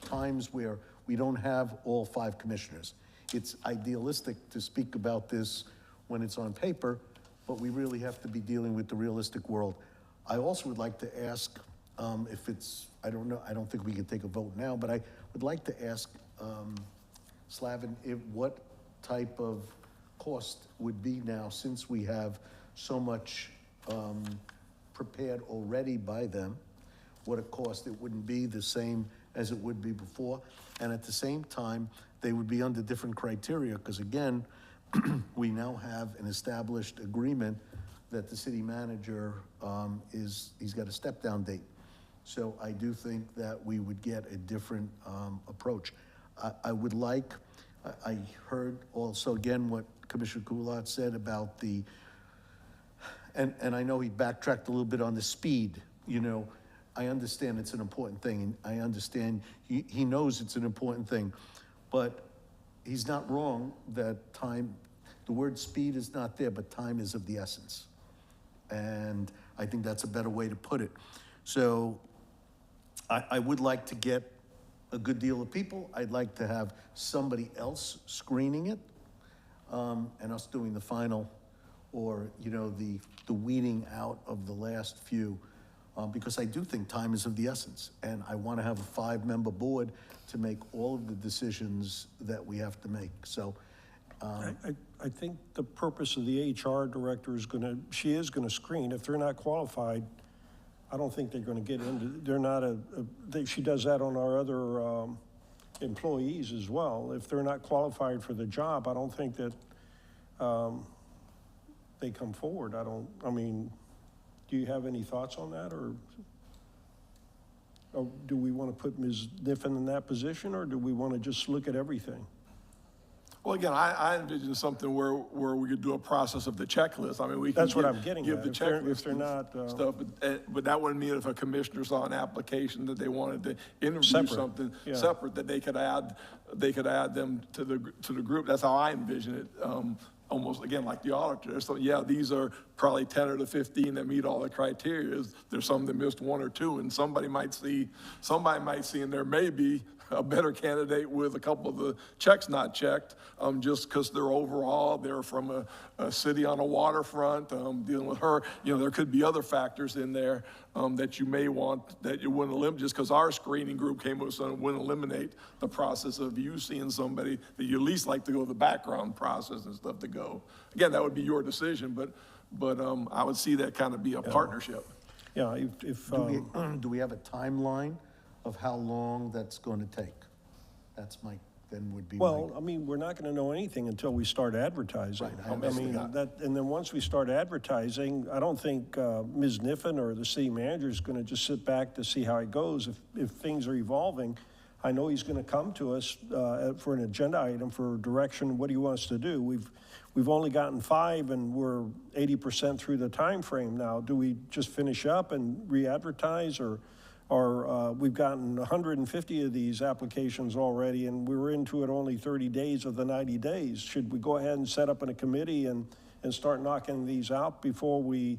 times where we don't have all 5 commissioners. It's idealistic to speak about this when it's on paper, but we really have to be dealing with the realistic world. I also would like to ask, if it's, I don't know, I don't think we can take a vote now, but I would like to ask Slavin, what type of cost would be now, since we have so much prepared already by them, what a cost. It wouldn't be the same as it would be before, and at the same time, they would be under different criteria, because again, we now have an established agreement that the city manager he's got a step-down date. So I do think that we would get a different approach. I would like, I heard also again what Commissioner Kulat said about and I know he backtracked a little bit on the speed. I understand it's an important thing, and I understand he knows it's an important thing, but he's not wrong that time, the word speed is not there, but time is of the essence. And I think that's a better way to put it. So I would like to get a good deal of people. I'd like to have somebody else screening it, and us doing the final, or, the weeding out of the last few. because I do think time is of the essence. And I want to have a 5-member board to make all of the decisions that we have to make. So I think the purpose of the HR director is she is gonna screen. If they're not qualified, I don't think they're gonna get into, they're not she does that on our other employees as well. If they're not qualified for the job, I don't think that they come forward. I mean, do you have any thoughts on that, or do we want to put Ms. Niffen in that position, or do we want to just look at everything? Well, again, I envision something where we could do a process of the checklist. I mean, we can That's what I'm getting give at. the If they're checklist not, stuff, but that wouldn't mean if a commissioner saw an application that they wanted to interview Separate, something yeah. separate, that they could add them to the group. That's how I envision it. Almost, again, like the auditor. So, yeah, these are probably 10 or 15 that meet all the criteria. There's some that missed 1 or 2, and somebody might see, and there may be a better candidate with a couple of the checks not checked, just because they're from a city on a waterfront, dealing with her. You know, there could be other factors in there that you may want, that you wouldn't eliminate, just because our screening group came with something, wouldn't eliminate the process of you seeing somebody that you at least like to go the background process and stuff to go. Again, that would be your decision, but I would see that kind of be a partnership. yeah, if do we have a timeline of how long that's going to take? That's would be well, I mean, we're not going to know anything until we start advertising. Right, I I mean, understand. and then once we start advertising, I don't think Ms. Niffen or the city manager is going to just sit back to see how it goes. If things are evolving, I know he's going to come to us for an agenda item for direction. What do you want us to do? We've only gotten 5, and we're 80% through the time frame now. Do we just finish up and re-advertise, or we've gotten 150 of these applications already, and we were into it only 30 days of the 90 days. Should we go ahead and set up in a committee and start knocking these out before we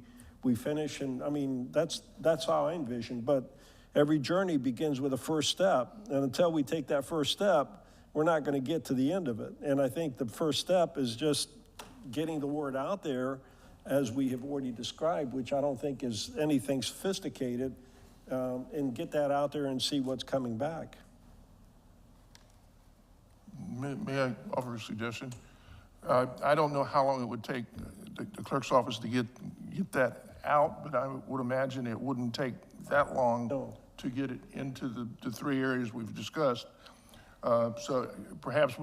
finish? And I mean, that's how I envision. But every journey begins with a first step, and until we take that first step, we're not going to get to the end of it. And I think the first step is just getting the word out there, as we have already described, which I don't think is anything sophisticated. And get that out there and see what's coming back. May I offer a suggestion? I don't know how long it would take the clerk's office to get that out, but I would imagine it wouldn't take that long to get it into the 3 areas we've discussed. So perhaps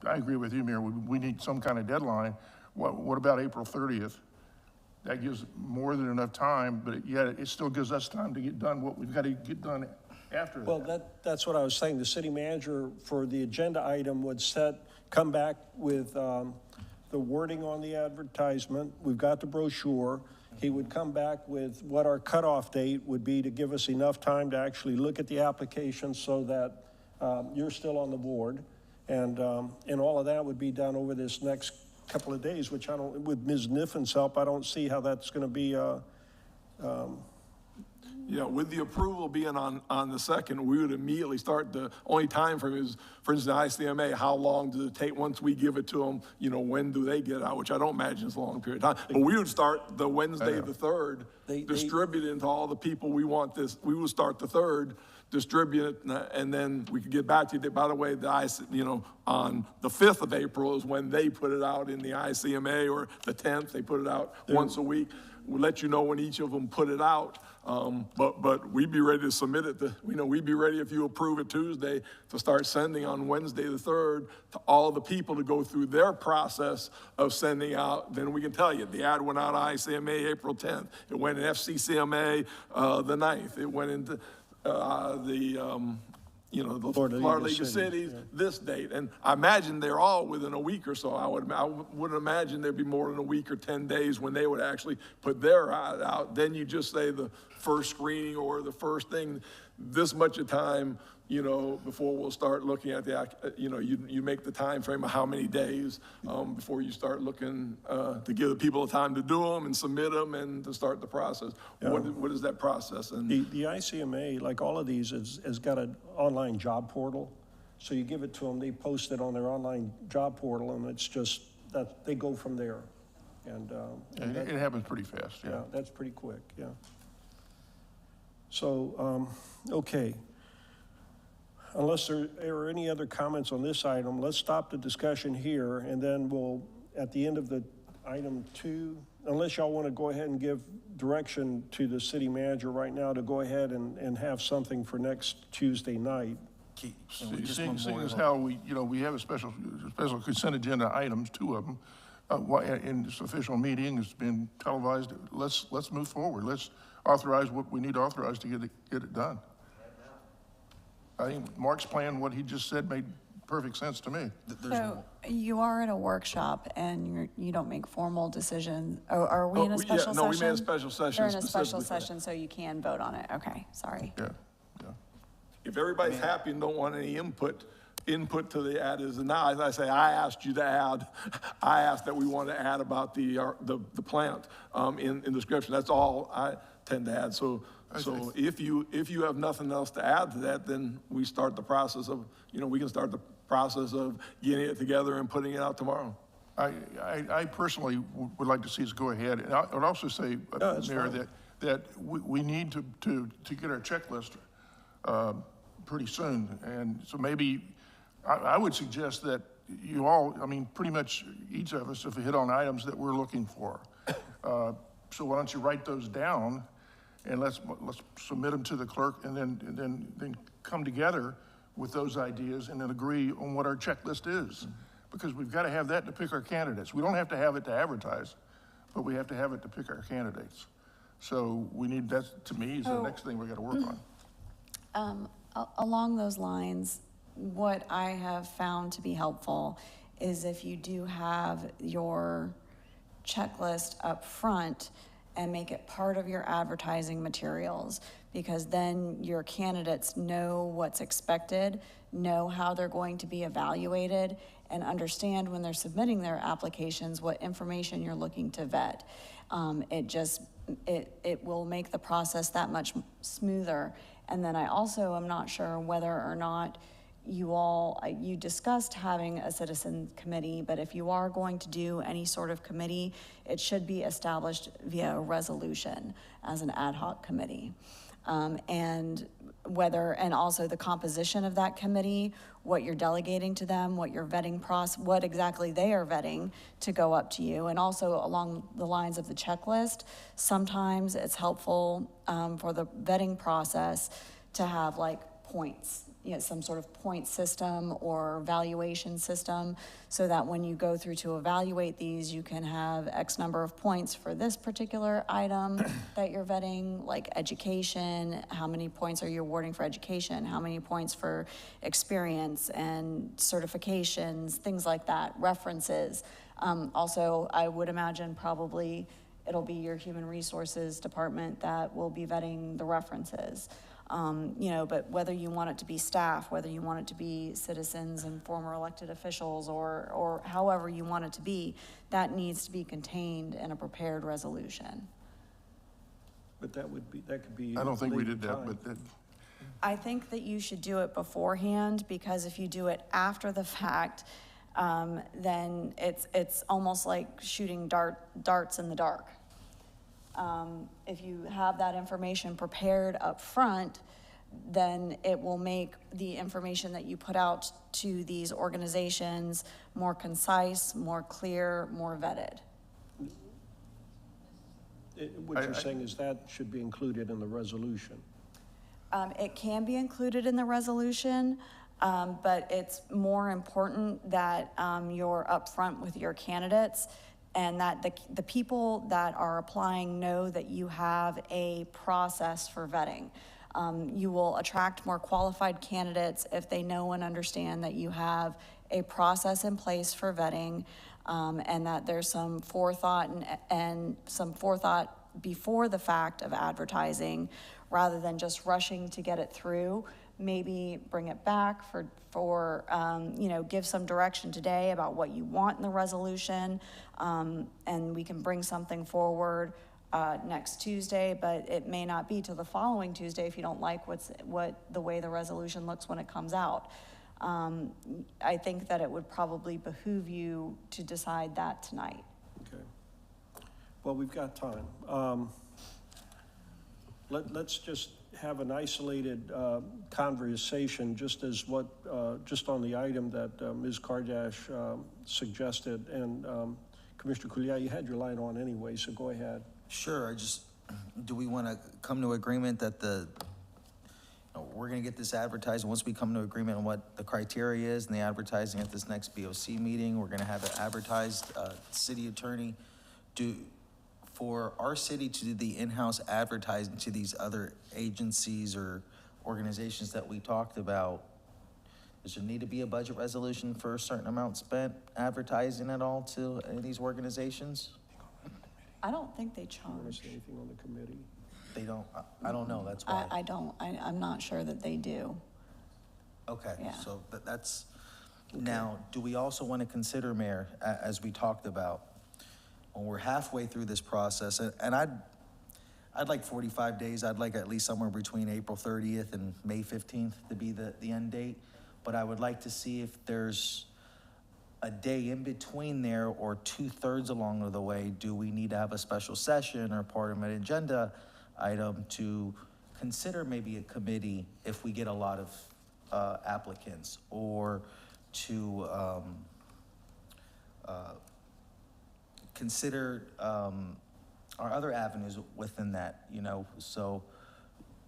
I agree with you, Mayor, we need some kind of deadline. What about April 30th? That gives more than enough time, but yet it still gives us time to get done what we've got to get done after that. Well, that's what I was saying. The city manager for the agenda item would come back with the wording on the advertisement. We've got the brochure. He would come back with what our cutoff date would be to give us enough time to actually look at the application so that you're still on the board. And all of that would be done over this next couple of days, which with Ms. Niffen's help, I don't see how that's going to be. Yeah, with the approval being on the 2nd, we would immediately start. The only time frame is, for instance, the ICMA, how long does it take once we give it to them? You know, when do they get it out? Which I don't imagine is a long period of time. But we would start the Wednesday, the 3rd, distribute it to all the people we want this. We would start the 3rd, distribute it, and then we could get back to you. By the way, on the 5th of April is when they put it out in the ICMA, or the 10th, they put it out once a week. We'll let you know when each of them put it out. But we'd be ready to submit it. We'd be ready, if you approve it Tuesday, to start sending on Wednesday the 3rd to all the people to go through their process of sending out. Then we can tell you, the ad went out ICMA April 10th. It went in FCCMA the 9th. It went into the Florida League of Cities, this date. And I imagine they're all within a week or so. I wouldn't imagine there'd be more than a week or 10 days when they would actually put their ad out. Then you just say the first screening or the first thing, this much of time, before we'll start looking at you make the time frame of how many days before you start looking to give the people the time to do them and submit them and to start the process. Yeah. What is that process? And the ICMA, like all of these, has got an online job portal. So you give it to them, they post it on their online job portal, and it's just that they go from there. And it happens pretty fast. Yeah, that's pretty quick. Yeah. So, okay. Unless there are any other comments on this item, let's stop the discussion here, and then we'll, at the end of the item 2, unless y'all want to go ahead and give direction to the city manager right now to go ahead and have something for next Tuesday night. Can we just Seeing as memorial- how we have a special consent agenda items, 2 of them, in this official meeting, it's been televised, let's move forward. Let's authorize what we need to authorize to get it done. I think Mark's plan, what he just said, made perfect sense to me. So you are at a workshop and you don't make formal decisions. Oh, are we in a special session? No, we made a special session You're in a special specifically for that. session, so you can vote on it. Okay, sorry. Yeah. If everybody's happy and don't want any input to the add is, now, as I say, I asked you to add, I asked that we want to add about the plant, in description. That's all I tend to add. So if you have nothing else to add to that, then we start the process of, we can start the process of getting it together and putting it out tomorrow. I personally would like to see us go ahead. And I would also say, Mayor, that we need to get our checklist pretty soon. And so maybe, I would suggest that you all, pretty much each of us have hit on items that we're looking for. So why don't you write those down and let's submit them to the clerk and then come together with those ideas and then agree on what our checklist is. Because we've got to have that to pick our candidates. We don't have to have it to advertise, but we have to have it to pick our candidates. So we need, that to me is the next thing we got to work on. Along those lines, what I have found to be helpful is if you do have your checklist up front and make it part of your advertising materials, because then your candidates know what's expected, know how they're going to be evaluated, and understand when they're submitting their applications what information you're looking to vet. It will make the process that much smoother. And then I also am not sure whether or not you discussed having a citizen committee, but if you are going to do any sort of committee, it should be established via a resolution as an ad hoc committee. And also the composition of that committee, what you're delegating to them, what your vetting process, what exactly they are vetting to go up to you. And also along the lines of the checklist, sometimes it's helpful for the vetting process to have like points, some sort of point system or valuation system, so that when you go through to evaluate these, you can have X number of points for this particular item that you're vetting, like education, how many points are you awarding for education, how many points for experience and certifications, things like that, references. Also, I would imagine probably it'll be your human resources department that will be vetting the references. But whether you want it to be staff, whether you want it to be citizens and former elected officials, or however you want it to be, that needs to be contained in a prepared resolution. But that could be. I don't think we did later that, time. but I think that you should do it beforehand, because if you do it after the fact, then it's almost like shooting darts in the dark. If you have that information prepared up front, then it will make the information that you put out to these organizations more concise, more clear, more vetted. What you're saying is that should be included in the resolution. It can be included in the resolution, but it's more important that you're upfront with your candidates, and that the people that are applying know that you have a process for vetting. You will attract more qualified candidates if they know and understand that you have a process in place for vetting, and that there's some forethought and some forethought before the fact of advertising, rather than just rushing to get it through. Maybe bring it back give some direction today about what you want in the resolution, and we can bring something forward next Tuesday, but it may not be till the following Tuesday if you don't like the way the resolution looks when it comes out. I think that it would probably behoove you to decide that tonight. Okay. Well, we've got time. Let's just have an isolated conversation, just as what, just on the item that Ms. Kardash suggested. And Commissioner Kulia, you had your light on anyway, so go ahead. Sure, do we want to come to agreement that we're going to get this advertised, and once we come to agreement on what the criteria is and the advertising at this next BOC meeting, we're going to have it advertised, city attorney, for our city to do the in-house advertising to these other agencies or organizations that we talked about, does there need to be a budget resolution for a certain amount spent advertising at all to any of these organizations? I don't think they Want to charge. say anything on the committee? They don't, I don't know, that's why. I don't, I'm not sure that they do. Okay, Yeah. so that's, now, do we also want to consider, Mayor, as we talked about, when we're halfway through this process, and I'd like 45 days, I'd like at least somewhere between April 30th and May 15th to be the end date, but I would like to see if there's a day in between there or 2/3 along the way, do we need to have a special session or part of an agenda item to consider maybe a committee if we get a lot of applicants, or to consider our other avenues within that, so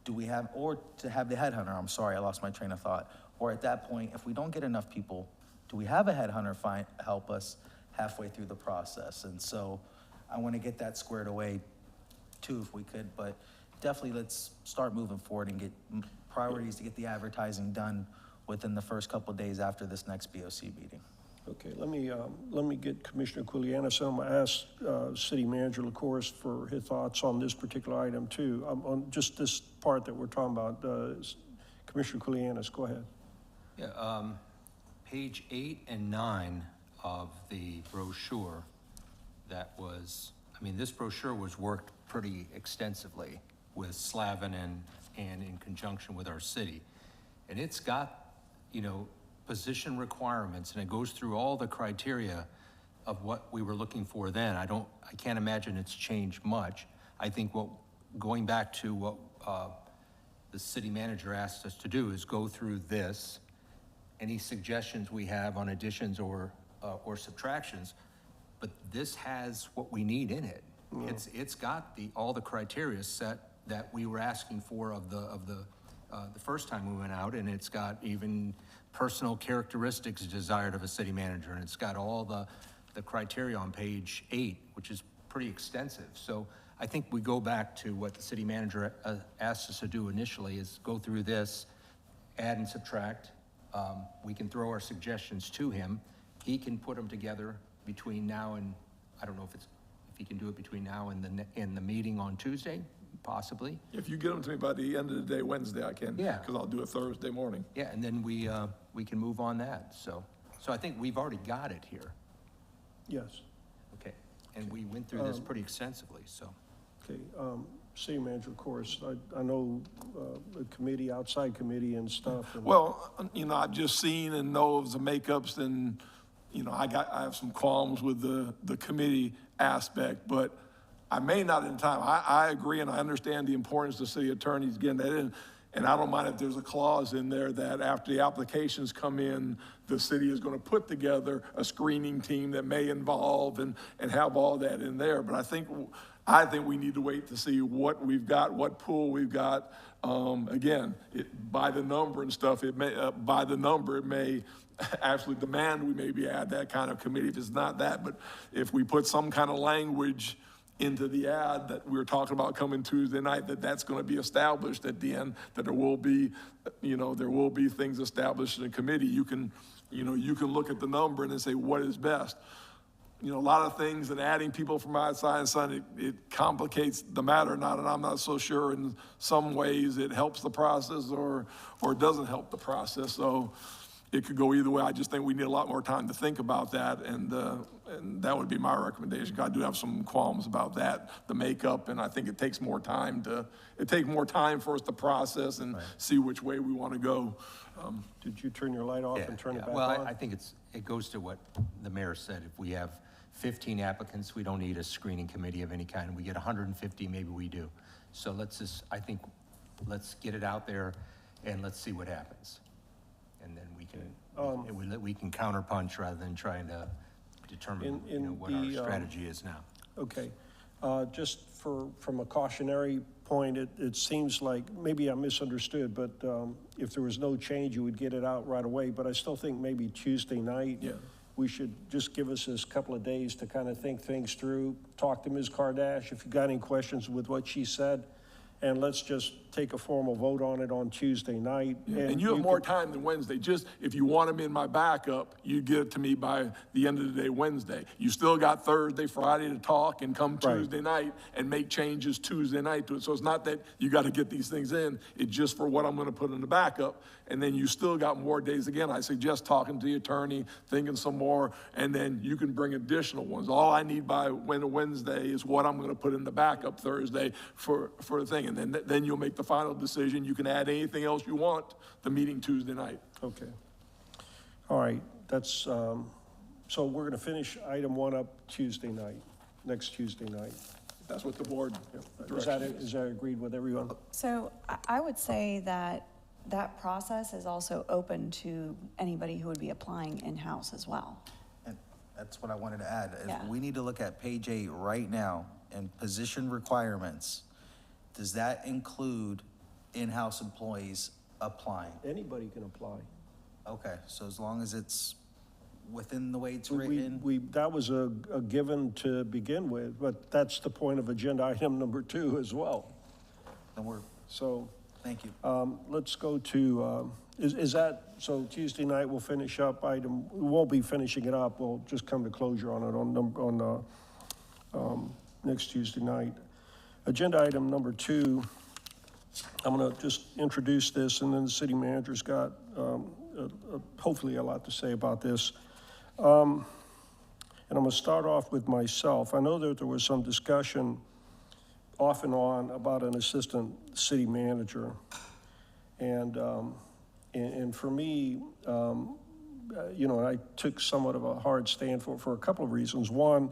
do we have, or to have the headhunter, I'm sorry, I lost my train of thought, or at that point, if we don't get enough people, do we have a headhunter help us halfway through the process? And so I want to get that squared away too, if we could, but definitely let's start moving forward and get priorities to get the advertising done within the first couple of days after this next BOC meeting. Okay, let me get Commissioner Kulianis. I'm going to ask City Manager LaCourse for his thoughts on this particular item too, on just this part that we're talking about. Commissioner Kulianis, go ahead. Yeah, page 8 and 9 of the brochure this brochure was worked pretty extensively with Slavin and in conjunction with our city. And it's got, position requirements, and it goes through all the criteria of what we were looking for then. I can't imagine it's changed much. I think going back to what the city manager asked us to do is go through this, any suggestions we have on additions or subtractions, but this has what we need in it. It's got all the criteria set that we were asking for of the first time we went out, and it's got even personal characteristics desired of a city manager, and it's got all the criteria on page 8, which is pretty extensive. So I think we go back to what the city manager asked us to do initially, is go through this, add and subtract. We can throw our suggestions to him. He can put them together between now and, I don't know if he can do it between now and the meeting on Tuesday, possibly. If you get them to me by the end of the day, Wednesday, I can. Yeah. Because I'll do it Thursday morning. Yeah, and then we can move on that. So I think we've already got it here. Yes. Okay, and we went through this pretty extensively, so. Okay, City Manager, of course, I know the committee, outside committee and stuff. And Well, I've just seen and know of the makeups, and, I have some qualms with the committee aspect, but I may not in time. I agree, and I understand the importance the city attorney's getting that in, and I don't mind if there's a clause in there that after the applications come in, the city is going to put together a screening team that may involve and have all that in there. But I think we need to wait to see what we've got, what pool we've got. Again, by the number and stuff, it may actually demand we maybe add that kind of committee if it's not that. But if we put some kind of language into the ad that we were talking about coming Tuesday night, that's going to be established at the end, that there will be things established in a committee. You can look at the number and then say, what is best? A lot of things, and adding people from outside and Sun, it complicates the matter, and I'm not so sure in some ways it helps the process or doesn't help the process. So it could go either way. I just think we need a lot more time to think about that, and that would be my recommendation. I do have some qualms about that, the makeup, and I think it takes more time for us to process and see which way we want to go. did you turn your light off and turn it back on? Well, I think it goes to what the mayor said. If we have 15 applicants, we don't need a screening committee of any kind. We get 150, maybe we do. So I think let's get it out there and let's see what happens. And then we can counterpunch rather than trying to determine, what our strategy is now. Okay. Just from a cautionary point, it seems like, maybe I misunderstood, but if there was no change, you would get it out right away. But I still think maybe Tuesday night, we should just give us this couple of days to kind of think things through, talk to Ms. Kardash if you got any questions with what she said, and let's just take a formal vote on it on Tuesday night. And you have more time than Wednesday. Just, if you want them in my backup, you get it to me by the end of the day Wednesday. You still got Thursday, Friday to talk, and come Right. Tuesday night and make changes Tuesday night to it. So it's not that you got to get these things in, it's just for what I'm going to put in the backup. And then you still got more days. Again, I suggest talking to the attorney, thinking some more, and then you can bring additional ones. All I need by Wednesday is what I'm going to put in the backup Thursday for the thing. And then you'll make the final decision. You can add anything else you want, the meeting Tuesday night. Okay. All right, that's, so we're going to finish item 1 up Tuesday night, next Tuesday night. That's what the board Is that agreed with everyone? So I would say that that process is also open to anybody who would be applying in-house as well. And that's what I wanted to add. Is Yeah. we need to look at page 8 right now and position requirements. Does that include in-house employees applying? Anybody can apply. Okay, so as long as it's within the way it's written? That was a given to begin with, but that's the point of agenda item number 2 as well. Then we're, So, thank you. let's go to, is that, so Tuesday night we'll finish up item, we won't be finishing it up, we'll just come to closure on it on next Tuesday night. Agenda item number 2, I'm gonna just introduce this, and then the city manager's got hopefully a lot to say about this. And I'm gonna start off with myself. I know that there was some discussion off and on about an assistant city manager. And for me, I took somewhat of a hard stand for a couple of reasons. One,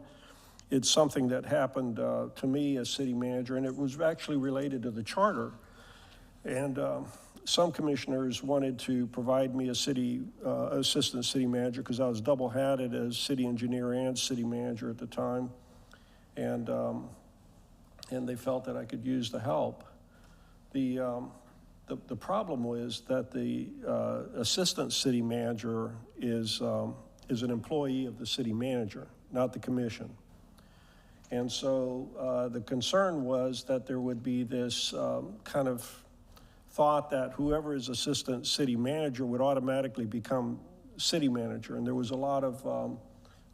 it's something that happened to me as city manager, and it was actually related to the charter. And some commissioners wanted to provide me a assistant city manager because I was double-hatted as city engineer and city manager at the time. And they felt that I could use the help. The problem was that the assistant city manager is an employee of the city manager, not the commission. And so the concern was that there would be this kind of thought that whoever is assistant city manager would automatically become city manager. And there was a lot of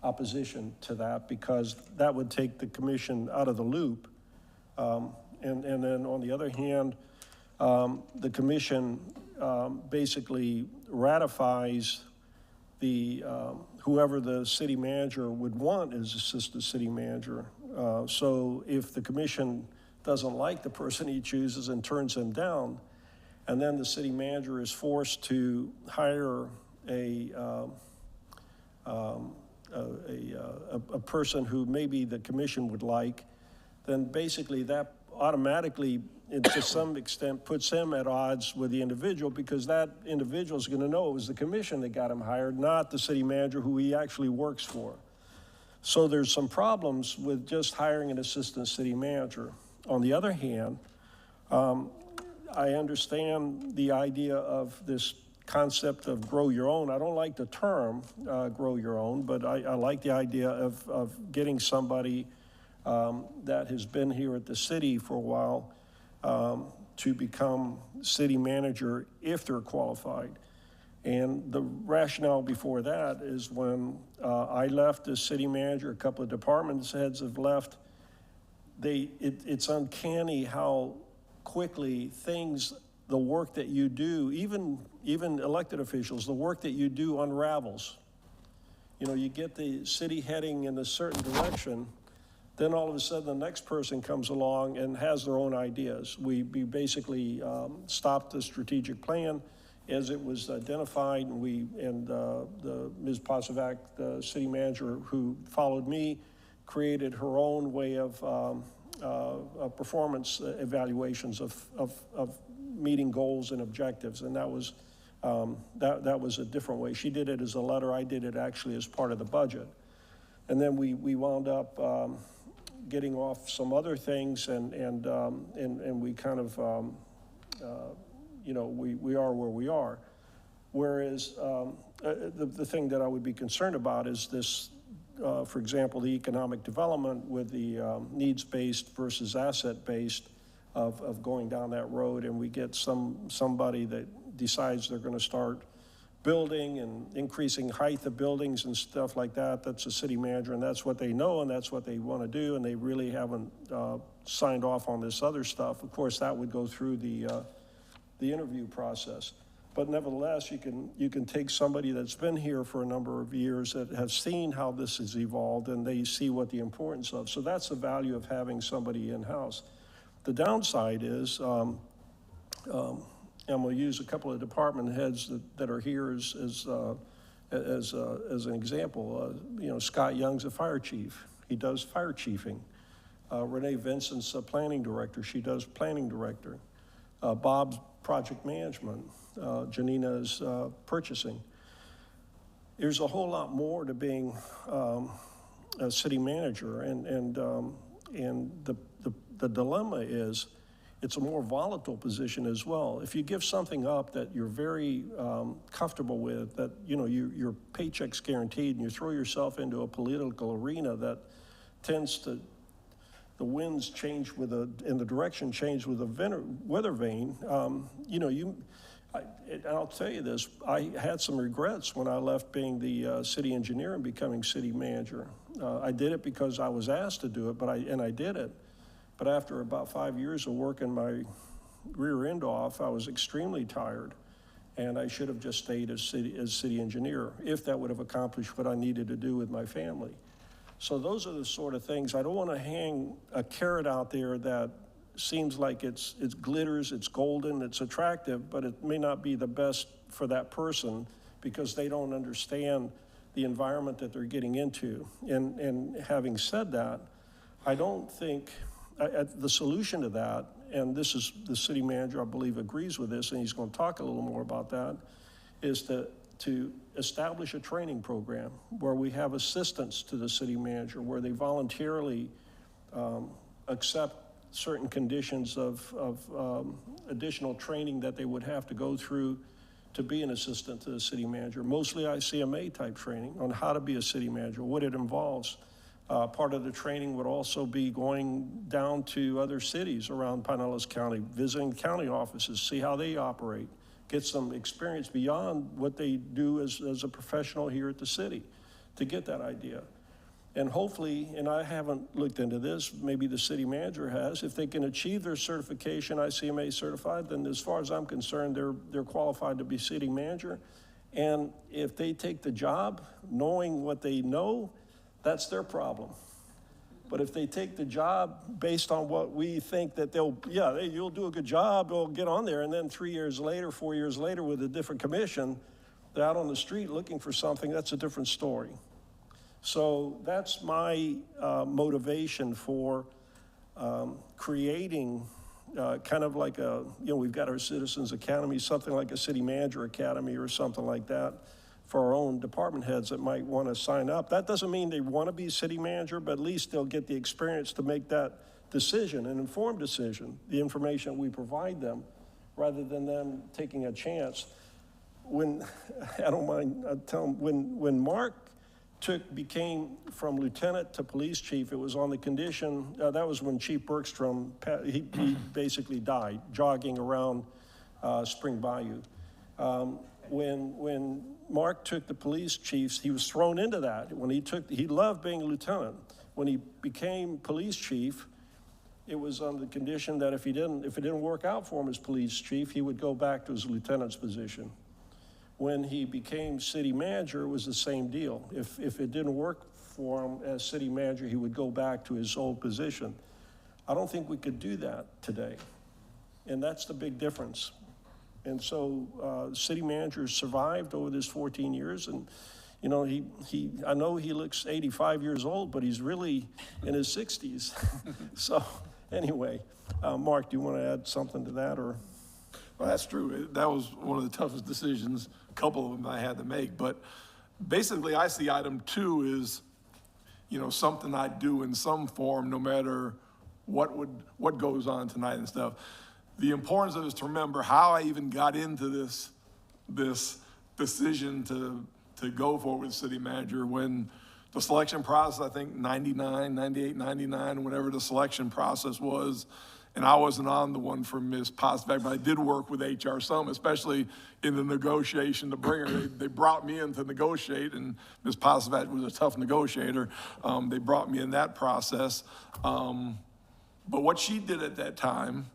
opposition to that because that would take the commission out of the loop. And then on the other hand, the commission basically ratifies the whoever the city manager would want as assistant city manager. So if the commission doesn't like the person he chooses and turns him down, and then the city manager is forced to hire a person who maybe the commission would like, then basically that automatically, to some extent, puts him at odds with the individual because that individual is going to know it was the commission that got him hired, not the city manager who he actually works for. So there's some problems with just hiring an assistant city manager. On the other hand, I understand the idea of this concept of grow your own. I don't like the term grow your own, but I like the idea of getting somebody that has been here at the city for a while to become city manager if they're qualified. And the rationale before that is when I left as city manager, a couple of department heads have left. It's uncanny how quickly the work that you do, even elected officials, the work that you do unravels. You get the city heading in a certain direction, then all of a sudden the next person comes along and has their own ideas. We basically stopped the strategic plan as it was identified, and the Ms. Pasovac, the city manager who followed me, created her own way of performance evaluations of meeting goals and objectives, and that was, that was a different way. She did it as a letter, I did it actually as part of the budget. And then we wound up getting off some other things, and we kind of, you know, we are where we are. Whereas the thing that I would be concerned about is this, for example, the economic development with the needs-based versus asset-based of going down that road, and we get somebody that decides they're going to start building and increasing height of buildings and stuff like that. That's a city manager, and that's what they know, and that's what they want to do, and they really haven't signed off on this other stuff. Of course, that would go through the interview process. But nevertheless, you can take somebody that's been here for a number of years that has seen how this has evolved, and they see what the importance of. So that's the value of having somebody in-house. The downside is, and we'll use a couple of department heads that are here as an example. You know, Scott Young's a fire chief. He does fire chiefing. Renee Vincent's a planning director. She does planning director. Bob's project management. Janina's purchasing. There's a whole lot more to being a city manager, and the dilemma is it's a more volatile position as well. If you give something up that you're very comfortable with, that you know your paycheck's guaranteed, and you throw yourself into a political arena that tends to, the winds change and the direction change with a weather vane. You know, and I'll tell you this, I had some regrets when I left being the city engineer and becoming city manager. I did it because I was asked to do it, and I did it. But after about 5 years of working my rear end off, I was extremely tired, and I should have just stayed as city engineer if that would have accomplished what I needed to do with my family. So those are the sort of things. I don't want to hang a carrot out there that seems like it glitters, it's golden, it's attractive, but it may not be the best for that person because they don't understand the environment that they're getting into. And having said that, I don't think the solution to that, and this is the city manager, I believe, agrees with this, and he's going to talk a little more about that, is to establish a training program where we have assistants to the city manager, where they voluntarily accept certain conditions of additional training that they would have to go through to be an assistant to the city manager, mostly ICMA type training on how to be a city manager, what it involves. Part of the training would also be going down to other cities around Pinellas County, visiting county offices, see how they operate, get some experience beyond what they do as a professional here at the city to get that idea. And hopefully, and I haven't looked into this, maybe the city manager has, if they can achieve their certification, ICMA certified, then as far as I'm concerned, they're qualified to be city manager. And if they take the job knowing what they know, that's their problem. But if they take the job based on what we think that you'll do a good job, they'll get on there, and then 3 years later, 4 years later with a different commission, they're out on the street looking for something, that's a different story. So that's my motivation for creating kind of like we've got our Citizens Academy, something like a City Manager Academy or something like that for our own department heads that might want to sign up. That doesn't mean they want to be city manager, but at least they'll get the experience to make that decision, an informed decision, the information we provide them, rather than them taking a chance. When, I don't mind telling, when Mark became from lieutenant to police chief, it was on the condition, that was when Chief Bergstrom, he basically died jogging around Spring Bayou. When Mark took the police chiefs, he was thrown into that. He loved being a lieutenant. When he became police chief, it was on the condition that if it didn't work out for him as police chief, he would go back to his lieutenant's position. When he became city manager, it was the same deal. If it didn't work for him as city manager, he would go back to his old position. I don't think we could do that today. And that's the big difference. And so city manager survived over this 14 years, and you know, I know he looks 85 years old, but he's really in his 60s. So anyway, Mark, do you want to add something to that, or? Well, that's true. That was one of the toughest decisions, a couple of them I had to make. But basically, I see item 2 is, something I do in some form, no matter what goes on tonight and stuff. The importance of it is to remember how I even got into this decision to go forward with city manager when the selection process, I think 99, 98, 99, whatever the selection process was, and I wasn't on the one for Ms. Posvac, but I did work with HR some, especially in the negotiation to bring her. They brought me in to negotiate, and Ms. Posvac was a tough negotiator. They brought me in that process. But what she did at that time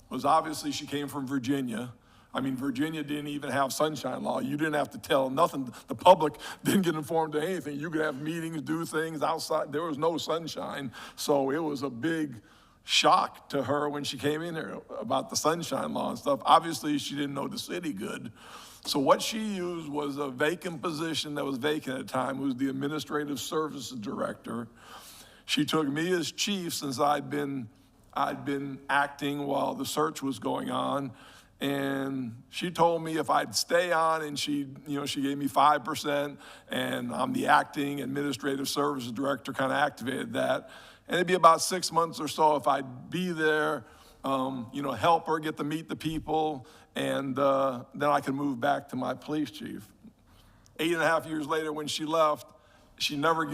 was obviously she came from Virginia. I mean, Virginia didn't even have sunshine law. You didn't have to tell nothing. The public didn't get informed of anything. You could have meetings, do things outside. There was no sunshine. So it was a big shock to her when she came in here about the sunshine law and stuff. Obviously, she didn't know the city good. So what she used was a vacant position that was vacant at the time. It was the administrative services director. She took me as chief since I'd been acting while the search was going on. And she told me if I'd stay on, and she gave me 5%, and I'm the acting administrative services director, kind of activated that. And it'd be about 6 months or so if I'd be there, help her get to meet the people, and then I could move back to my police chief. 8.5 years later when she left, she never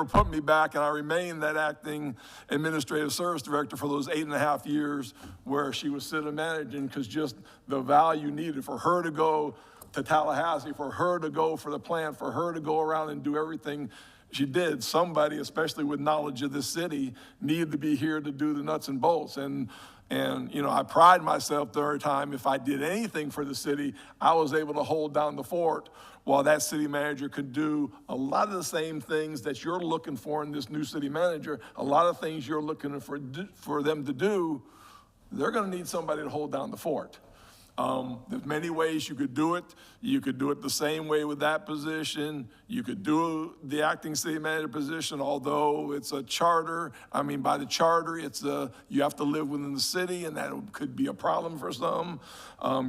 put me back, and I remained that acting administrative service director for those 8.5 years where she was city managing, because just the value needed for her to go to Tallahassee, for her to go for the plant, for her to go around and do everything she did. Somebody, especially with knowledge of this city, needed to be here to do the nuts and bolts. And I pride myself every time if I did anything for the city, I was able to hold down the fort while that city manager could do a lot of the same things that you're looking for in this new city manager. A lot of things you're looking for them to do, they're going to need somebody to hold down the fort. There's many ways you could do it. You could do it the same way with that position. You could do the acting city manager position, although it's a charter. I mean, by the charter, you have to live within the city, and that could be a problem for some.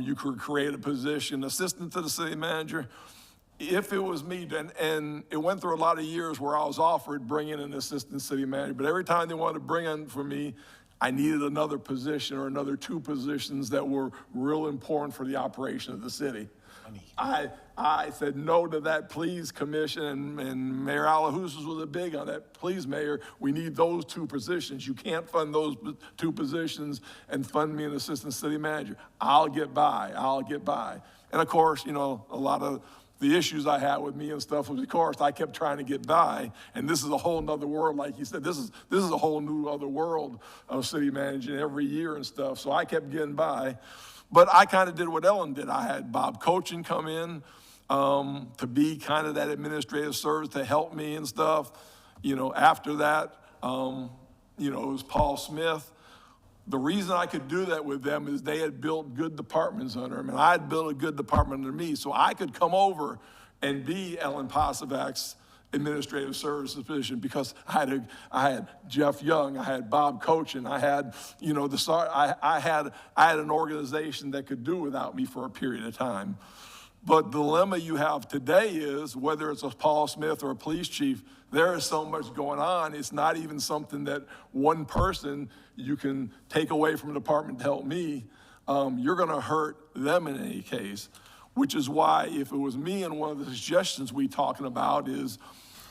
You could create a position, assistant to the city manager. If it was me, and it went through a lot of years where I was offered bringing an assistant city manager, but every time they wanted to bring in for me, I needed another position or another 2 positions that were real important for the operation of the city. I said no to that, please, commission, and Mayor Alahousas was big on that. Please, Mayor, we need those 2 positions. You can't fund those 2 positions and fund me an assistant city manager. I'll get by. And of course, a lot of the issues I had with me and stuff was, of course, I kept trying to get by, and this is a whole nother world, like you said. This is a whole new other world of city managing every year and stuff, so I kept getting by. But I kind of did what Ellen did. I had Bob Cochin come in to be kind of that administrative service to help me and stuff. After that, it was Paul Smith. The reason I could do that with them is they had built good departments under them, and I had built a good department under me, so I could come over and be Ellen Posavac's administrative services position because I had Jeff Young, I had Bob Cochin, I had I had an organization that could do without me for a period of time. But the dilemma you have today is whether it's a Paul Smith or a police chief, there is so much going on. It's not even something that one person you can take away from a department to help me. You're going to hurt them in any case, which is why if it was me, and one of the suggestions we talking about is,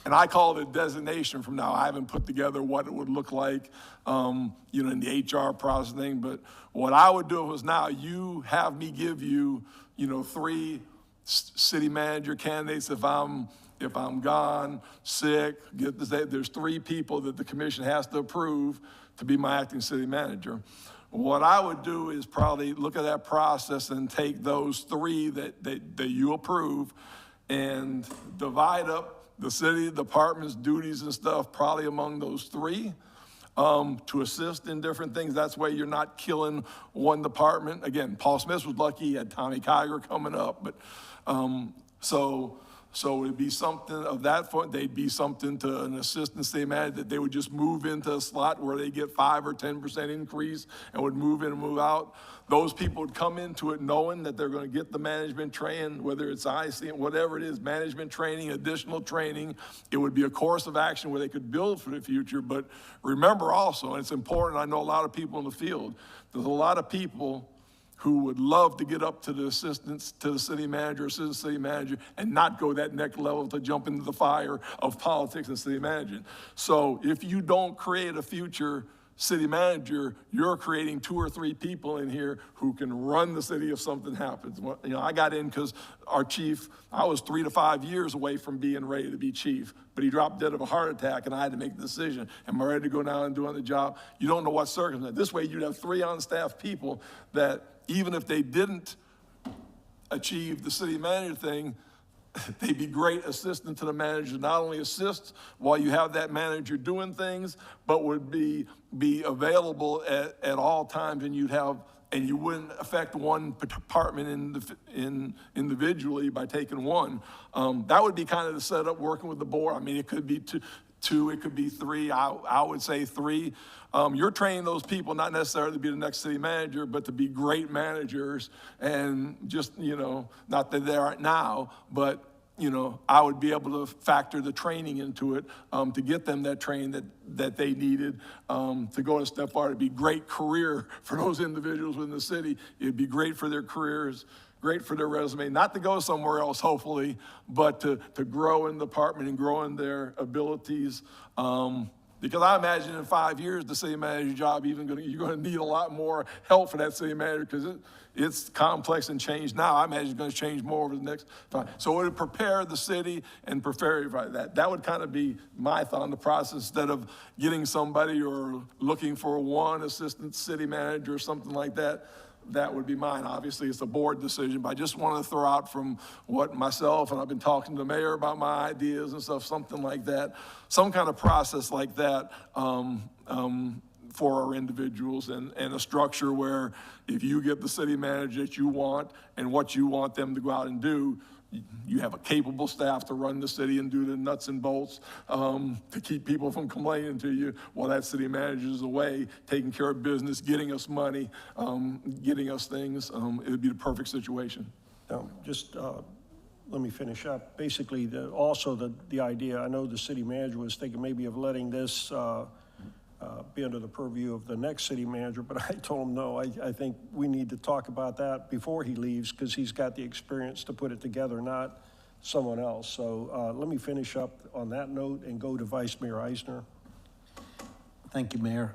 and I call it a designation from now. I haven't put together what it would look like, in the HR process thing. But what I would do was now you have me give you, 3 city manager candidates if I'm gone, sick. There's 3 people that the commission has to approve to be my acting city manager. What I would do is probably look at that process and take those 3 that you approve and divide up the city department's duties and stuff probably among those 3 to assist in different things. That's why you're not killing one department. Again, Paul Smith was lucky. He had Tommy Kiger coming up. But so So it'd be something of that, they'd be something to an assistant city manager that they would just move into a slot where they get 5 or 10% increase and would move in and move out. Those people would come into it knowing that they're going to get the management training, whether it's IC, whatever it is, management training, additional training. It would be a course of action where they could build for the future. But remember also, and it's important, I know a lot of people in the field, there's a lot of people who would love to get up to the assistants, to the city manager, assistant city manager, and not go that next level to jump into the fire of politics and city managing. So if you don't create a future city manager, you're creating 2 or 3 people in here who can run the city if something happens. Well, you know, I got in because our chief, I was 3 to 5 years away from being ready to be chief, but he dropped dead of a heart attack and I had to make the decision. Am I ready to go down and do the job? You don't know what circumstance. This way you'd have 3 on-staff people that even if they didn't achieve the city manager thing, they'd be great assistant to the manager, not only assist while you have that manager doing things, but would be available at all times, and you wouldn't affect one department individually by taking one. That would be kind of the setup working with the board. I mean, it could be two, it could be 3. I would say 3. You're training those people not necessarily to be the next city manager, but to be great managers, and just, you know, not that they aren't now, but, you know, I would be able to factor the training into it to get them that training that they needed to go a step farther. It'd be great career for those individuals within the city. It'd be great for their careers, great for their resume, not to go somewhere else, hopefully, but to grow in the department and grow in their abilities. Because I imagine in 5 years, the city manager job, you're gonna need a lot more help for that city manager, because it's complex and changed now. I imagine it's gonna change more over the next 5. So it would prepare the city and prepare everybody. That would kind of be my thought on the process, instead of getting somebody or looking for one assistant city manager or something like that. That would be mine. Obviously, it's a board decision, but I just wanted to throw out from what myself, and I've been talking to the mayor about my ideas and stuff, something like that, some kind of process like that for our individuals, and a structure where if you get the city manager that you want and what you want them to go out and do, you have a capable staff to run the city and do the nuts and bolts to keep people from complaining to you while that city manager is away, taking care of business, getting us money, getting us things. It would be the perfect situation. Just let me finish up. Basically, the idea, I know the city manager was thinking maybe of letting this be under the purview of the next city manager, but I told him no. I think we need to talk about that before he leaves, because he's got the experience to put it together, not someone else. So let me finish up on that note and go to Vice Mayor Eisner. Thank you, Mayor.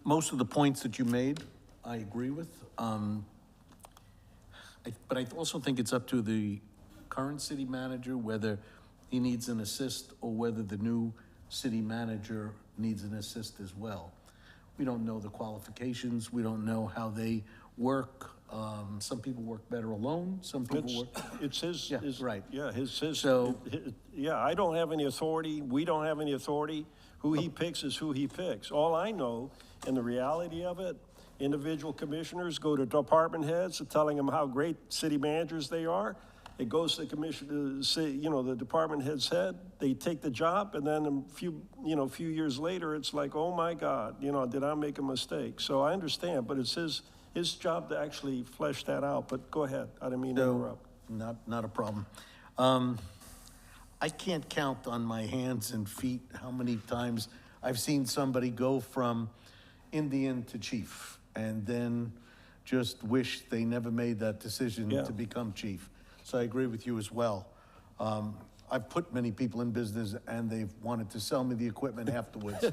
Most of the points that you made, I agree with. But I also think it's up to the current city manager whether he needs an assist or whether the new city manager needs an assist as well. We don't know the qualifications. We don't know how they work. Some people work better alone. Some people work. It's his. Yeah, right. Yeah, his. So- Yeah, I don't have any authority. We don't have any authority. Who he picks is who he picks. All I know, and the reality of it, individual commissioners go to department heads telling them how great city managers they are. It goes to the commissioner, the department head's head. They take the job, and then a few years later, it's like, oh my God, did I make a mistake? So I understand, but it's his job to actually flesh that out. But go ahead. I didn't mean to interrupt. Not a problem. I can't count on my hands and feet how many times I've seen somebody go from Indian to chief and then just wish they never made that decision to become chief. So I agree with you as well. I've put many people in business and they've wanted to sell me the equipment afterwards.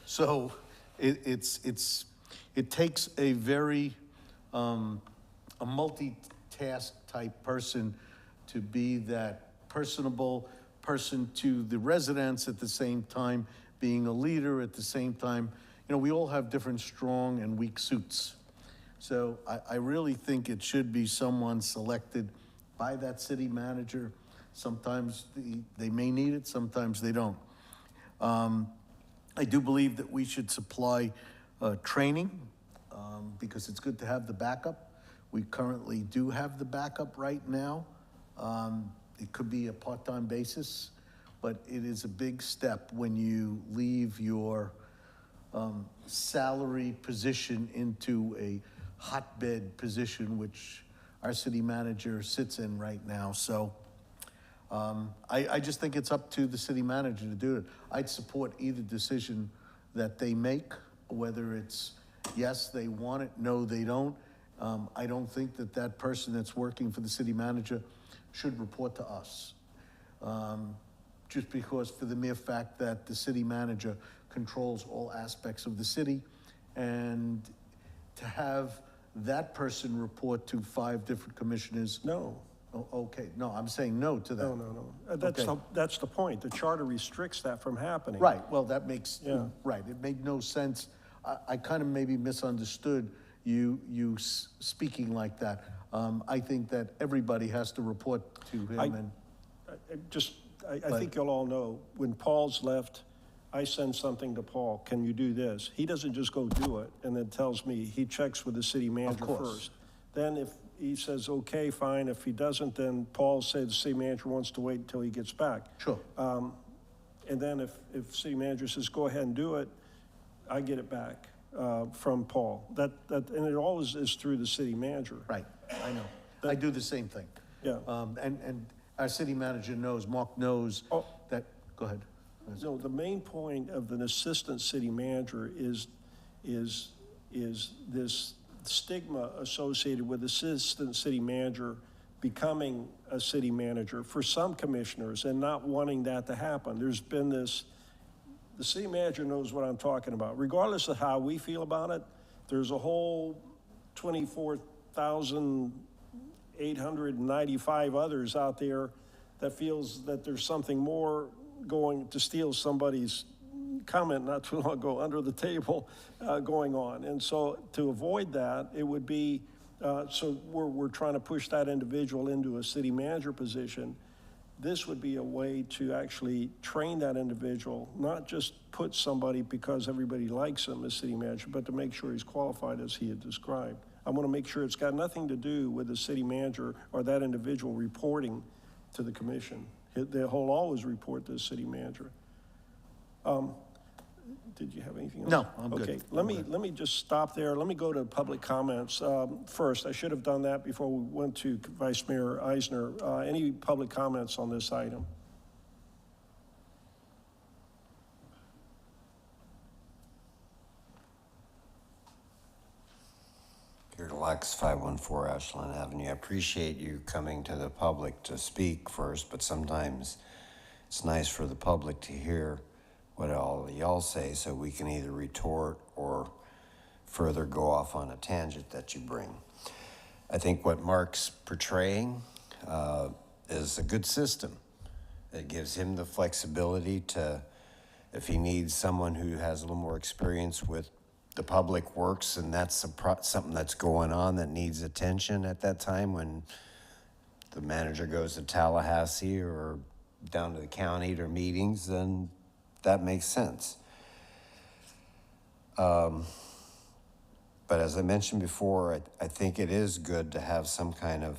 So it takes a very, a multitask type person to be that personable person to the residents, at the same time being a leader, at the same time, we all have different strong and weak suits. So I really think it should be someone selected by that city manager. Sometimes they may need it, sometimes they don't. I do believe that we should supply training because it's good to have the backup. We currently do have the backup right now. It could be a part-time basis, but it is a big step when you leave your salary position into a hotbed position, which our city manager sits in right now. So I just think it's up to the city manager to do it. I'd support either decision that they make, whether it's yes, they want it, no, they don't. I don't think that that person that's working for the city manager should report to us. Just because for the mere fact that the city manager controls all aspects of the city, and to have that person report to 5 different commissioners. No. Oh, okay, no, I'm saying no to that. No. Okay. That's the point. The charter restricts that from happening. Right, well, that makes, Yeah. right, it made no sense. I kind of maybe misunderstood you speaking like that. I think that everybody has to report to him and, I think you'll all know, when Paul's left, I send something to Paul, can you do this? He doesn't just go do it and then tells me, he checks with the city manager course. first. Then if he says, okay, fine, if he doesn't, then Paul says the city manager wants to wait until he gets back. sure, And then if city manager says, go ahead and do it, I get it back from Paul. And it always is through the city manager. right, I know. I do the same thing. Yeah. And our city manager knows, Mark knows Oh. that, go ahead. So the main point of an assistant city manager is this stigma associated with assistant city manager becoming a city manager for some commissioners and not wanting that to happen. There's been this, the city manager knows what I'm talking about. Regardless of how we feel about it, there's a whole 24,895 others out there that feels that there's something more going to steal somebody's comment not too long ago under the table going on. And so to avoid that, it would be, so we're trying to push that individual into a city manager position. This would be a way to actually train that individual, not just put somebody because everybody likes him as city manager, but to make sure he's qualified as he had described. I want to make sure it's got nothing to do with the city manager or that individual reporting to the commission. They'll always report to the city manager. Did you have anything else? No, I'm good. Okay, let me just stop there. Let me go to public comments. First, I should have done that before we went to Vice Mayor Eisner. Any public comments on this item? Peter Lex, 514 Ashland Avenue. I appreciate you coming to the public to speak first, but sometimes it's nice for the public to hear what all y'all say so we can either retort or further go off on a tangent that you bring. I think what Mark's portraying is a good system. It gives him the flexibility to, if he needs someone who has a little more experience with the public works, and that's something that's going on that needs attention at that time when the manager goes to Tallahassee or down to the county to meetings, then that makes sense. But as I mentioned before, I think it is good to have some kind of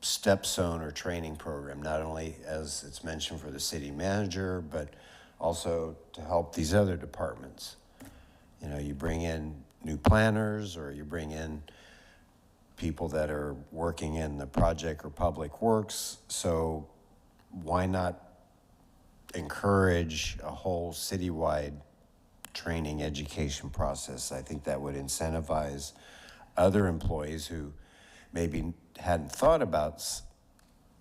stepstone or training program, not only as it's mentioned for the city manager, but also to help these other departments. You know, you bring in new planners or you bring in people that are working in the project or public works. So why not encourage a whole citywide training education process? I think that would incentivize other employees who maybe hadn't thought about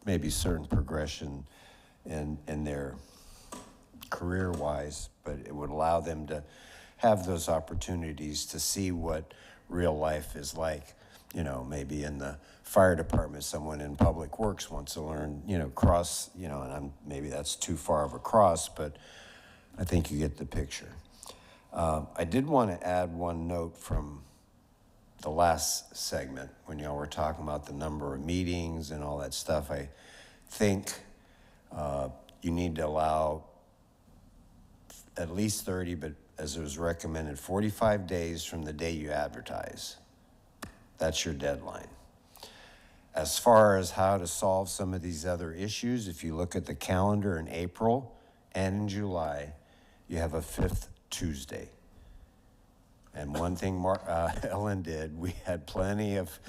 maybe certain progression in their career-wise, but it would allow them to have those opportunities to see what real life is like. You know, maybe in the fire department, someone in public works wants to learn, you know, and maybe that's too far of a cross, but I think you get the picture. I did want to add one note from the last segment when y'all were talking about the number of meetings and all that stuff. I think you need to allow at least 30, but as it was recommended, 45 days from the day you advertise. That's your deadline. As far as how to solve some of these other issues, if you look at the calendar in April and in July, you have a 5th Tuesday. And one thing Ellen did, we had plenty of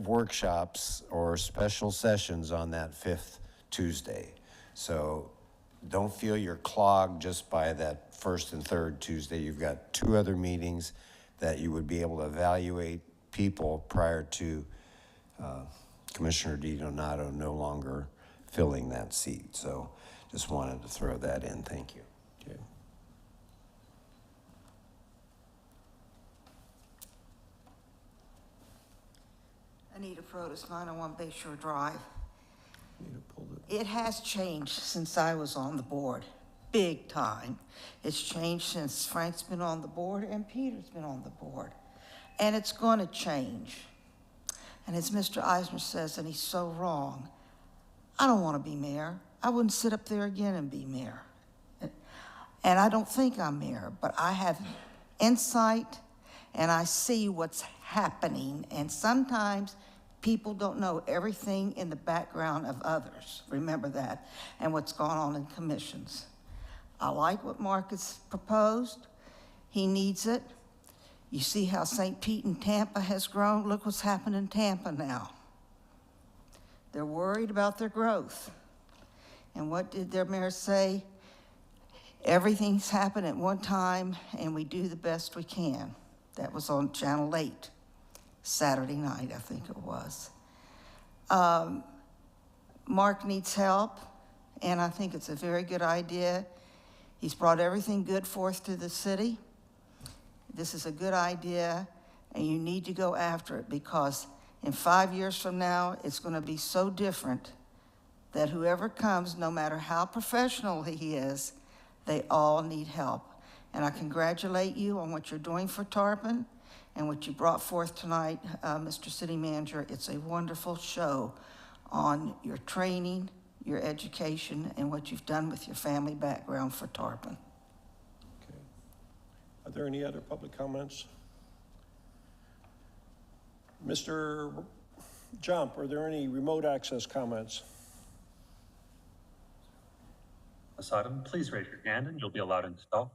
workshops or special sessions on that 5th Tuesday. So don't feel you're clogged just by that 1st and 3rd Tuesday. You've got 2 other meetings that you would be able to evaluate people prior to Commissioner DiDonato no longer filling that seat. So just wanted to throw that in. Thank you. Okay. Anita Protas, 901 Bayshore Drive. Need to pull it. It has changed since I was on the board, big time. It's changed since Frank's been on the board and Peter's been on the board. And it's going to change. And as Mr. Eisner says, and he's so wrong, I don't want to be mayor. I wouldn't sit up there again and be mayor. And I don't think I'm mayor, but I have insight and I see what's happening. And sometimes people don't know everything in the background of others. Remember that. And what's going on in commissions. I like what Mark has proposed. He needs it. You see how St. Pete and Tampa has grown? Look what's happened in Tampa now. They're worried about their growth. And what did their mayor say? Everything's happened at one time, and we do the best we can. That was on Channel 8, Saturday night, I think it was. Mark needs help, and I think it's a very good idea. He's brought everything good forth to the city. This is a good idea, and you need to go after it, because in 5 years from now, it's going to be so different that whoever comes, no matter how professional he is, they all need help. And I congratulate you on what you're doing for Tarpon and what you brought forth tonight, Mr. City Manager. It's a wonderful show on your training, your education, and what you've done with your family background for Tarpon. Okay. Are there any other public comments? Mr. Jump, are there any remote access comments? Ms. Autumn, please raise your hand and you'll be allowed into talk.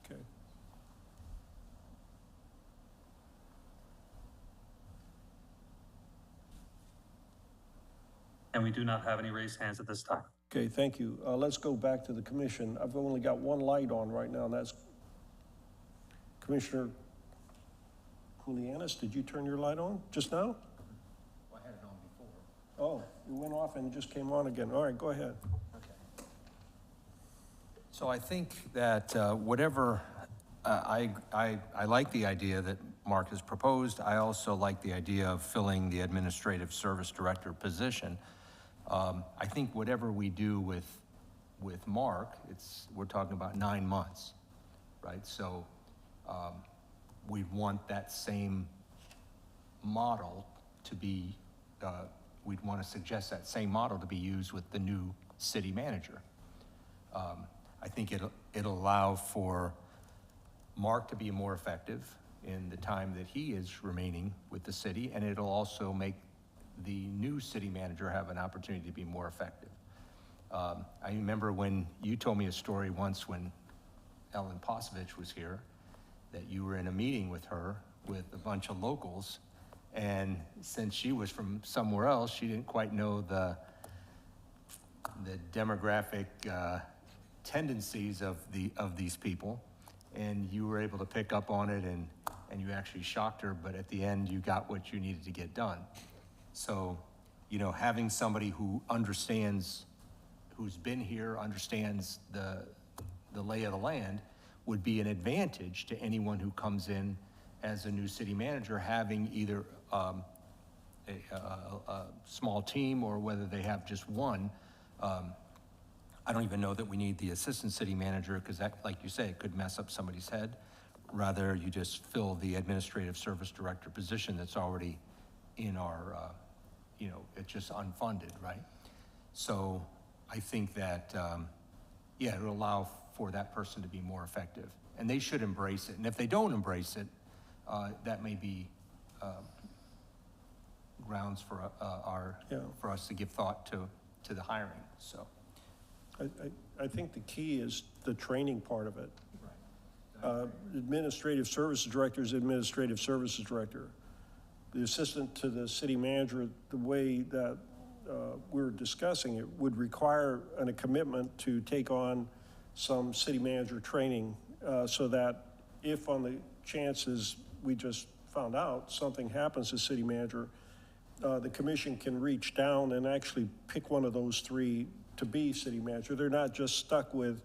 Okay. And we do not have any raised hands at this time. Okay, thank you. Let's go back to the commission. I've only got one light on right now, and that's Commissioner Kulianis. Did you turn your light on just now? Well, I had it on before. Oh, it went off and it just came on again. All right, go ahead. So I think that whatever, I like the idea that Mark has proposed. I also like the idea of filling the administrative service director position. I think whatever we do with Mark, we're talking about 9 months, right? So we want that same model to be, we'd want to suggest that same model to be used with the new city manager. I think it'll allow for Mark to be more effective in the time that he is remaining with the city, and it'll also make the new city manager have an opportunity to be more effective. I remember when you told me a story once when Ellen Posevich was here, that you were in a meeting with her with a bunch of locals, and since she was from somewhere else, she didn't quite know the demographic tendencies of these people, and you were able to pick up on it, and you actually shocked her, but at the end you got what you needed to get done. So, you know, having somebody who understands, who's been here, understands the lay of the land would be an advantage to anyone who comes in as a new city manager, having either a small team or whether they have just one. I don't even know that we need the assistant city manager, because that, like you say, it could mess up somebody's head. Rather, you just fill the administrative service director position that's already in our, it's just unfunded, right? So I think that, yeah, it'll allow for that person to be more effective. And they should embrace it. And if they don't embrace it, that may be, grounds for Yeah. for us to give thought to the hiring, so. I think the key is the training part of it. Administrative services director is administrative services director. The assistant to the city manager, the way that we're discussing it, would require a commitment to take on some city manager training so that if on the chances we just found out something happens to city manager, the commission can reach down and actually pick one of those three to be city manager. They're not just stuck with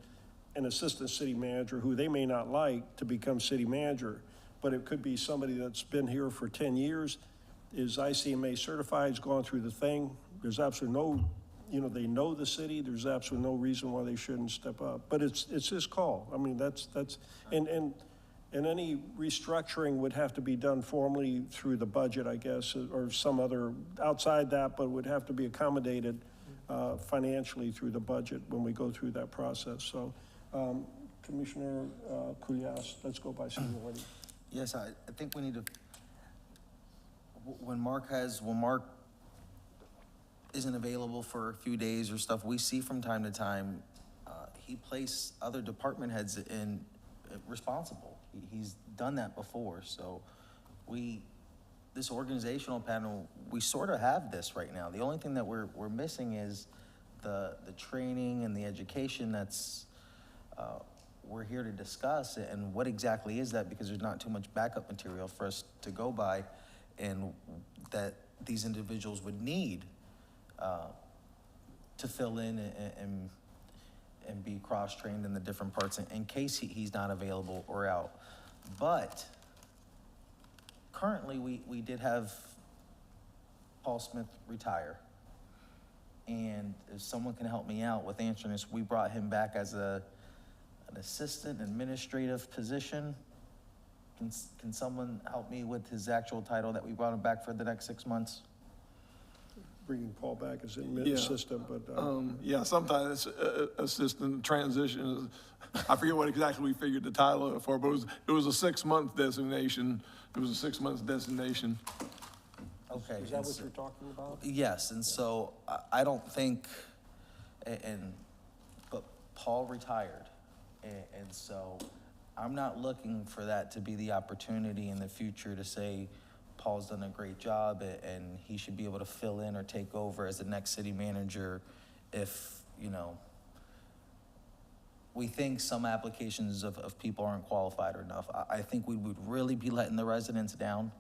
an assistant city manager who they may not like to become city manager, but it could be somebody that's been here for 10 years, is ICMA certified, has gone through the thing. There's absolutely no, they know the city. There's absolutely no reason why they shouldn't step up. But it's his call. I mean, and any restructuring would have to be done formally through the budget, I guess, or some other, outside that, but would have to be accommodated financially through the budget when we go through that process. So, Commissioner Kulyas, let's go by seniority. Yes, I think we need to, when Mark isn't available for a few days or stuff, we see from time to time, he placed other department heads in responsible. He's done that before, so this organizational panel, we sort of have this right now. The only thing that we're missing is the training and the education that's, we're here to discuss, and what exactly is that, because there's not too much backup material for us to go by, and that these individuals would need to fill in and be cross-trained in the different parts in case he's not available or out. But currently, we did have Paul Smith retire. And if someone can help me out with answering this, we brought him back as an assistant administrative position. Can someone help me with his actual title that we brought him back for the next 6 months? Bringing Paul back as an Yeah. assistant, but. Yeah, sometimes assistant transition, I forget what exactly we figured the title for, but it was a 6-month designation. It was a 6-month designation. Okay. Is that what you're talking about? Yes, and so I don't think, but Paul retired, and so I'm not looking for that to be the opportunity in the future to say Paul's done a great job and he should be able to fill in or take over as the next city manager if, we think some applications of people aren't qualified enough. I think we would really be letting the residents down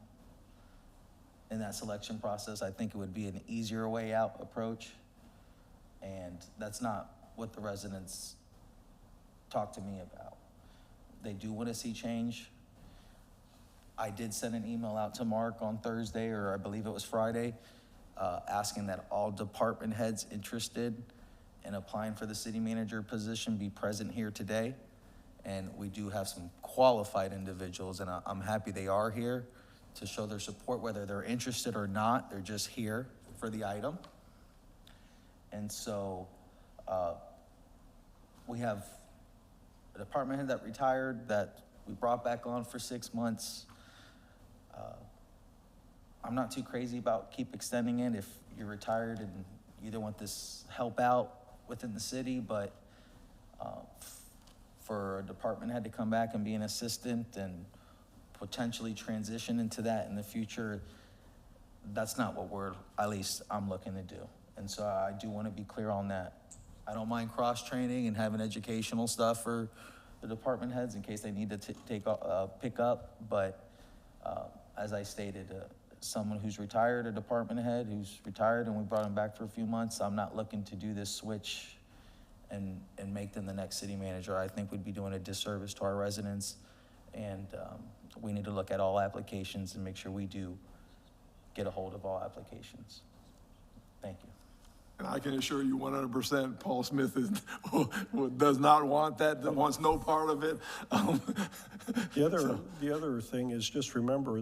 in that selection process. I think it would be an easier way out approach. And that's not what the residents talk to me about. They do want to see change. I did send an email out to Mark on Thursday, or I believe it was Friday, asking that all department heads interested in applying for the city manager position be present here today. And we do have some qualified individuals, and I'm happy they are here to show their support, whether they're interested or not. They're just here for the item. And so we have a department head that retired that we brought back on for 6 months. I'm not too crazy about keep extending it if you're retired and you don't want this help out within the city, but for a department head to come back and be an assistant and potentially transition into that in the future, that's not what at least I'm looking to do. And so I do want to be clear on that. I don't mind cross-training and having educational stuff for the department heads in case they need to pick up, but as I stated, someone who's retired, a department head who's retired, and we brought him back for a few months, I'm not looking to do this switch and make them the next city manager. I think we'd be doing a disservice to our residents, and we need to look at all applications and make sure we do get a hold of all applications. Thank you. And I can assure you 100%, Paul Smith does not want that, wants no part of it. The other thing is just remember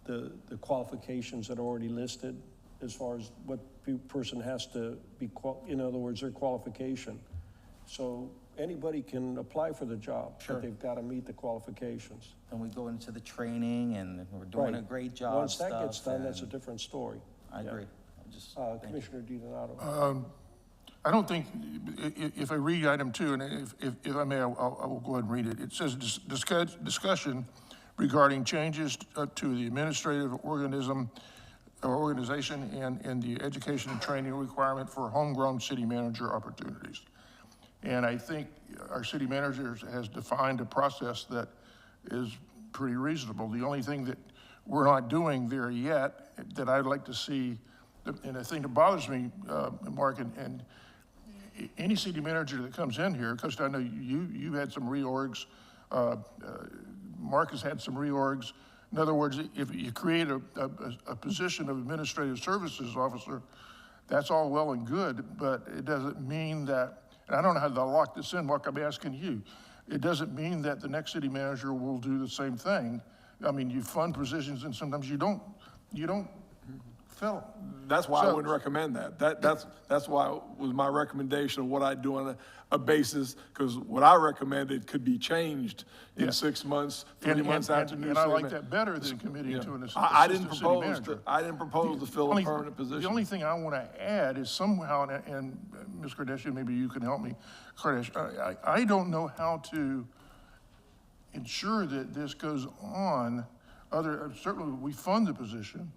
the qualifications that are already listed as far as what person has to be, in other words, their qualification. So anybody can apply for the job, Sure. but they've got to meet the qualifications. And we go into the training and we're doing a Right. great job Once that stuff, gets done, that's a and different story. I Yeah. agree. I just, thank you. Commissioner DiDonato. I don't think, if I read item 2, and if I may, I will go ahead and read it. It says discussion regarding changes to the administrative organization and the education and training requirement for homegrown city manager opportunities. And I think our city manager has defined a process that is pretty reasonable. The only thing that we're not doing there yet that I'd like to see, and the thing that bothers me, Mark, and any city manager that comes in here, because I know you had some reorgs, Mark has had some reorgs. In other words, if you create a position of administrative services officer, that's all well and good, but it doesn't mean that, and I don't know how to lock this in, Mark, I'm asking you. It doesn't mean that the next city manager will do the same thing. I mean, you fund positions and sometimes you don't fill. That's why I So- wouldn't recommend that. That's why it was my recommendation of what I do on a basis, because what I recommended could be changed in Yeah. 6 months, And- 3 months and- after new And I city like man- that better than committing Yeah. to an I didn't assistant city propose, manager. I didn't propose to fill a permanent position. The only thing I want to add is somehow, and Ms. Kardashian, maybe you can help me, I don't know how to ensure that this goes on. Certainly we fund the position,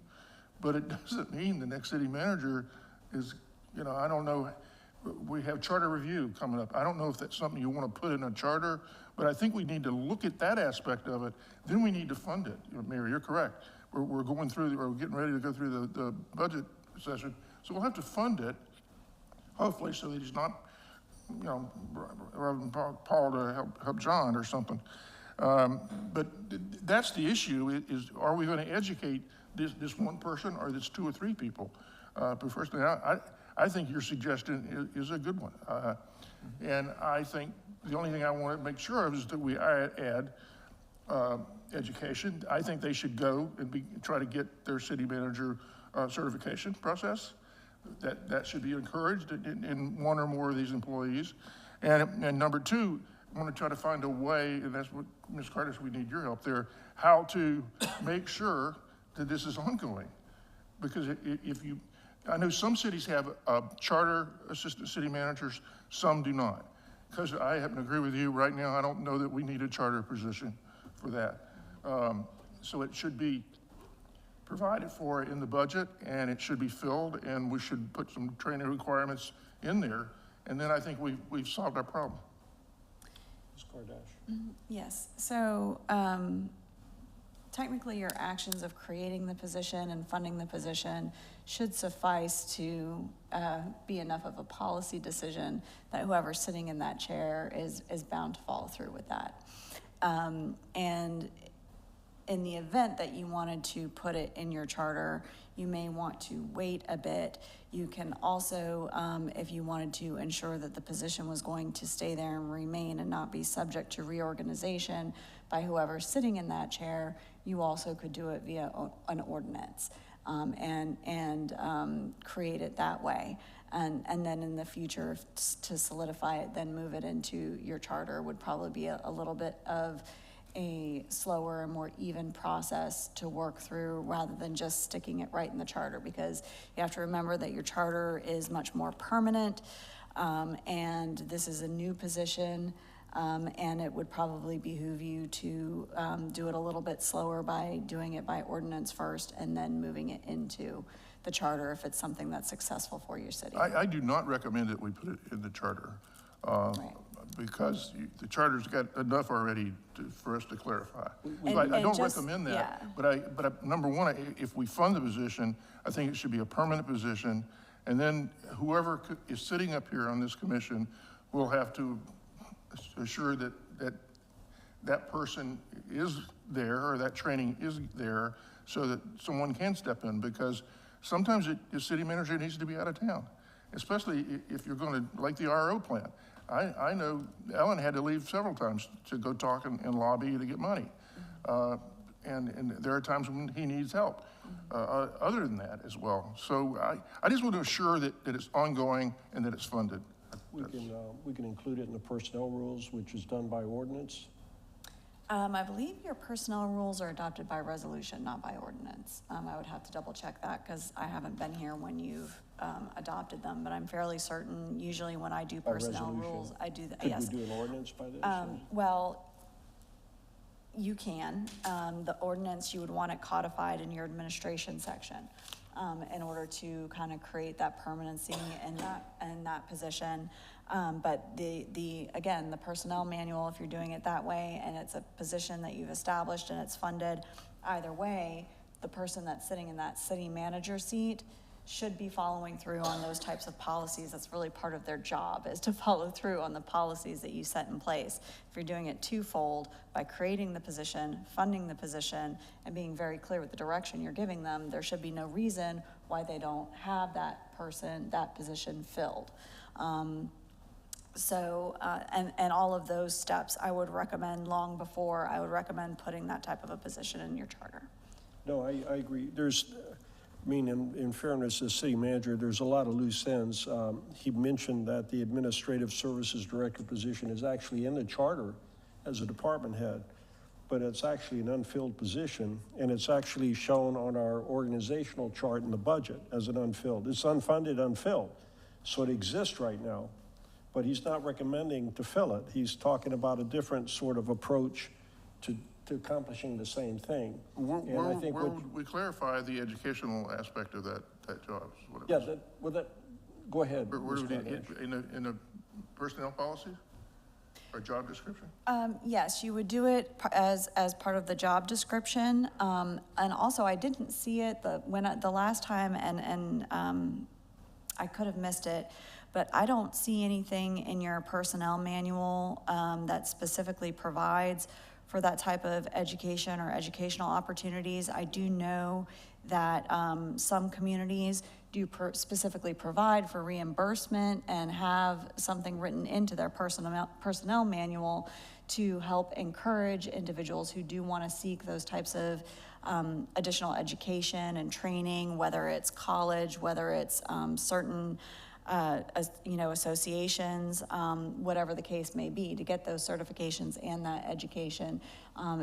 but it doesn't mean the next city manager is, I don't know. We have charter review coming up. I don't know if that's something you want to put in a charter, but I think we need to look at that aspect of it. Then we need to fund it. Mayor, you're correct. We're getting ready to go through the budget session. So we'll have to fund it, hopefully, so that he's not, Reverend Paul to help John or something. But that's the issue, is are we going to educate this one person or this 2 or 3 people? But personally, I think your suggestion is a good one. And I think the only thing I want to make sure of is that we add education. I think they should go and try to get their city manager certification process. That should be encouraged in one or more of these employees. And number 2, I want to try to find a way, and that's what, Ms. Curtis, we need your help there, how to make sure that this is ongoing. Because I know some cities have charter assistant city managers, some do not. Because I happen to agree with you, right now, I don't know that we need a charter position for that. So it should be provided for in the budget, and it should be filled, and we should put some training requirements in there, and then I think we've solved our problem. Ms. Kardash. Yes, so technically your actions of creating the position and funding the position should suffice to be enough of a policy decision that whoever's sitting in that chair is bound to follow through with that. And in the event that you wanted to put it in your charter, you may want to wait a bit. You can also, if you wanted to ensure that the position was going to stay there and remain and not be subject to reorganization by whoever's sitting in that chair, you also could do it via an ordinance and create it that way. And then in the future, to solidify it, then move it into your charter would probably be a little bit of a slower and more even process to work through rather than just sticking it right in the charter, because you have to remember that your charter is much more permanent, and this is a new position, and it would probably behoove you to do it a little bit slower by doing it by ordinance first and then moving it into the charter if it's something that's successful for your city. I do not recommend that we put it in the charter. Right. Because the charter's got enough already for us to clarify. And- I and don't just- recommend yeah. that, but number one, if we fund the position, I think it should be a permanent position. And then whoever is sitting up here on this commission will have to assure that that person is there, or that training is there, so that someone can step in, because sometimes the city manager needs to be out of town, especially if you're going to, like the RO plant. I know Ellen had to leave several times to go talk and lobby to get money. And there are times when he needs help, other than that as well. So I just want to assure that it's ongoing and that it's funded. We can include it in the personnel rules, which is done by ordinance. I believe your personnel rules are adopted by resolution, not by ordinance. I would have to double check that because I haven't been here when you've adopted them, but I'm fairly certain usually when I do By personnel resolution. rules, I do that, Could yes. we do an ordinance by this? or- Well, you can. The ordinance, you would want it codified in your administration section in order to kind of create that permanency in that position. But again, the personnel manual, if you're doing it that way and it's a position that you've established and it's funded, either way, the person that's sitting in that city manager seat should be following through on those types of policies. That's really part of their job, is to follow through on the policies that you set in place. If you're doing it twofold, by creating the position, funding the position, and being very clear with the direction you're giving them, there should be no reason why they don't have that position filled. And all of those steps, I would recommend I would recommend putting that type of a position in your charter. No, I agree. In fairness, as city manager, there's a lot of loose ends. He mentioned that the administrative services director position is actually in the charter as a department head, but it's actually an unfilled position, and it's actually shown on our organizational chart in the budget as an unfilled. It's unfunded, unfilled, so it exists right now, but he's not recommending to fill it. He's talking about a different sort of approach to accomplishing the same thing. Where And I think what- would we clarify the educational aspect of that job? is what it Yeah, was. go ahead. Where Ms. would it, Cardash. in the personnel policy or job description? Yes, you would do it as part of the job description. And also, I didn't see it the last time, and I could have missed it, but I don't see anything in your personnel manual that specifically provides for that type of education or educational opportunities. I do know that some communities do specifically provide for reimbursement and have something written into their personnel manual to help encourage individuals who do want to seek those types of additional education and training, whether it's college, whether it's certain associations, whatever the case may be, to get those certifications and that education